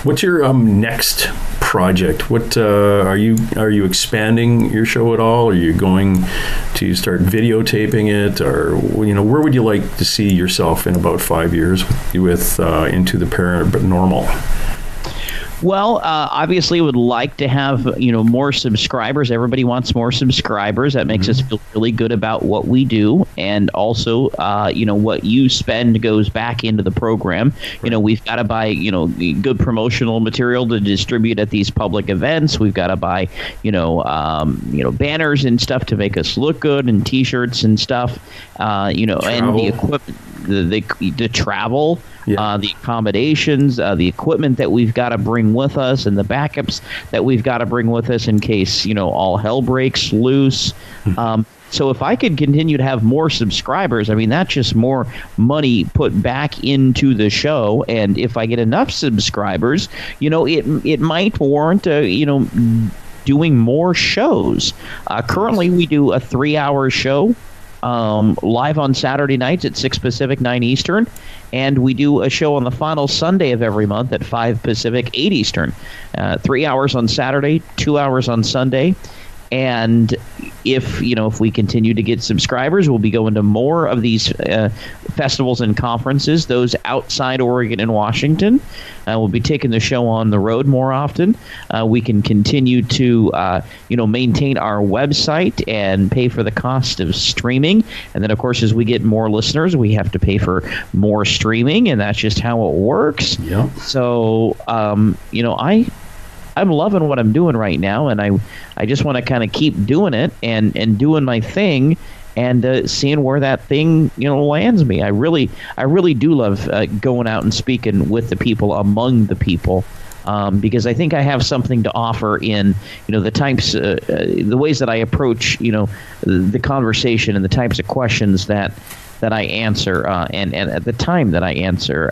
What's your next project? What are you expanding your show at all? Are you going to start videotaping it, or where would you like to see yourself in about 5 years with Into the Paranormal? Well, obviously, would like to have more subscribers. Everybody wants more subscribers. That makes us feel really good about what we do, and also, what you spend goes back into the program. Right. We've got to buy good promotional material to distribute at these public events. We've got to buy banners and stuff to make us look good, and T-shirts and stuff. And the equipment, the travel. Yeah. The accommodations, the equipment that we've got to bring with us, and the backups that we've got to bring with us in case, all hell breaks loose. So if I could continue to have more subscribers, I mean, that's just more money put back into the show. And if I get enough subscribers, it might warrant, doing more shows. Currently, we do a 3-hour show live on Saturday nights at 6 Pacific, 9 Eastern. And we do a show on the final Sunday of every month at 5 Pacific, 8 Eastern. 3 hours on Saturday, 2 hours on Sunday. And if we continue to get subscribers, we'll be going to more of these festivals and conferences, those outside Oregon and Washington. We'll be taking the show on the road more often. We can continue to, maintain our website and pay for the cost of streaming. And then, of course, as we get more listeners, we have to pay for more streaming, and that's just how it works. Yeah. So, I'm loving what I'm doing right now, and I just want to kind of keep doing it and doing my thing, and seeing where that thing lands me. I really do love going out and speaking with the people, among the people, because I think I have something to offer in the types, the ways that I approach the conversation, and the types of questions that I answer, and at the time that I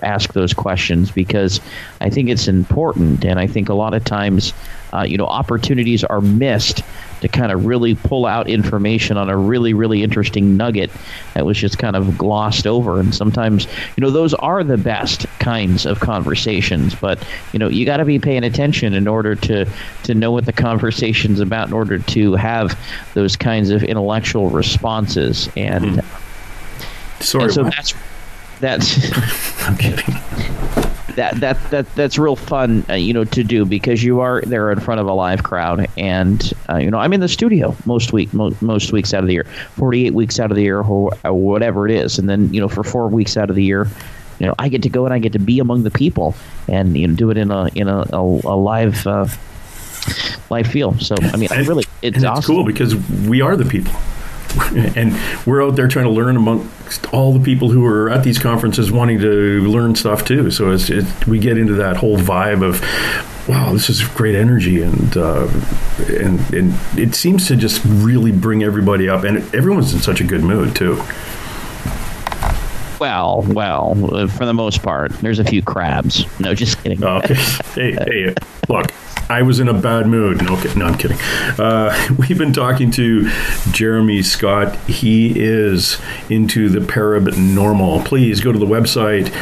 ask those questions, because I think it's important, and I think a lot of times, opportunities are missed to kind of really pull out information on a really, really interesting nugget that was just kind of glossed over. And sometimes, those are the best kinds of conversations, but, you got to be paying attention in order to know what the conversation's about, in order to have those kinds of intellectual responses. And sorry, and so that's I'm kidding. That's real fun, to do, because you are there in front of a live crowd, and I'm in the studio most weeks out of the year, 48 weeks out of the year, or whatever it is, and then for 4 weeks out of the year, I get to go and I get to be among the people and do it in a live feel. So I mean, it's awesome. Cool because we are the people. And we're out there trying to learn amongst all the people who are at these conferences wanting to learn stuff too. So we get into that whole vibe of, wow, this is great energy, and it seems to just really bring everybody up, and everyone's in such a good mood too. Well, for the most part, there's a few crabs. No, just kidding. Okay. Hey, look. I was in a bad mood. No, I'm kidding. We've been talking to Jeremy Scott. He is into the Parabnormal. Please go to the website,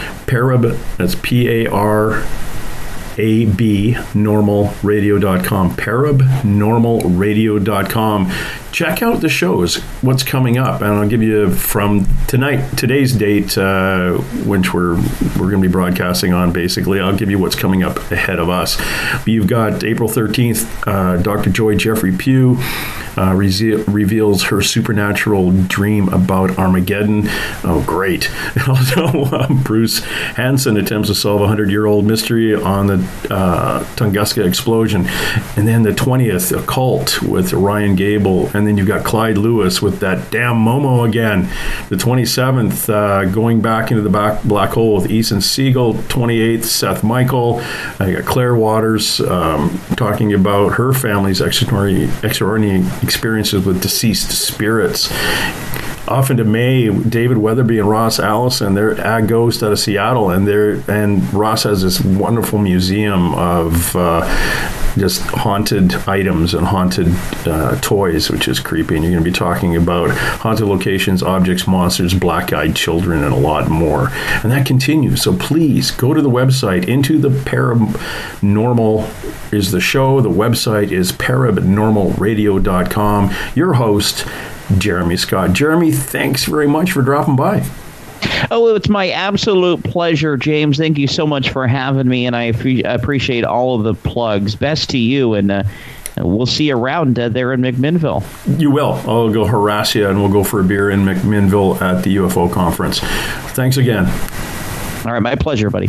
that's parabnormalradio.com, parabnormalradio.com. Check out the shows, what's coming up, and I'll give you from today's date, which we're going to be broadcasting on. Basically, I'll give you what's coming up ahead of us. You've got April 13th, Dr. Joy Jeffrey Pugh reveals her supernatural dream about Armageddon. Oh, great! Also, Bruce Hansen attempts to solve a 100-year-old mystery on the Tunguska explosion, and then the 20th, Occult with Ryan Gable. And then you've got Clyde Lewis with that damn Momo again. The 27th, going back into the black hole with Eason Siegel. 28th, Seth Michael. I got Claire Waters talking about her family's extraordinary experiences with deceased spirits. Off into May, David Weatherby and Ross Allison. They're at Ghost out of Seattle, and Ross has this wonderful museum of just haunted items and haunted toys, which is creepy. And you're going to be talking about haunted locations, objects, monsters, black-eyed children, and a lot more. And that continues. So please go to the website. Into the Paranormal is the show. The website is parabnormalradio.com. Your host, Jeremy Scott. Jeremy, thanks very much for dropping by. Oh, it's my absolute pleasure, James. Thank you so much for having me, and I appreciate all of the plugs. Best to you, and we'll see you around there in McMinnville. You will. I'll go harass you, and we'll go for a beer in McMinnville at the UFO conference. Thanks again. All right, my pleasure, buddy.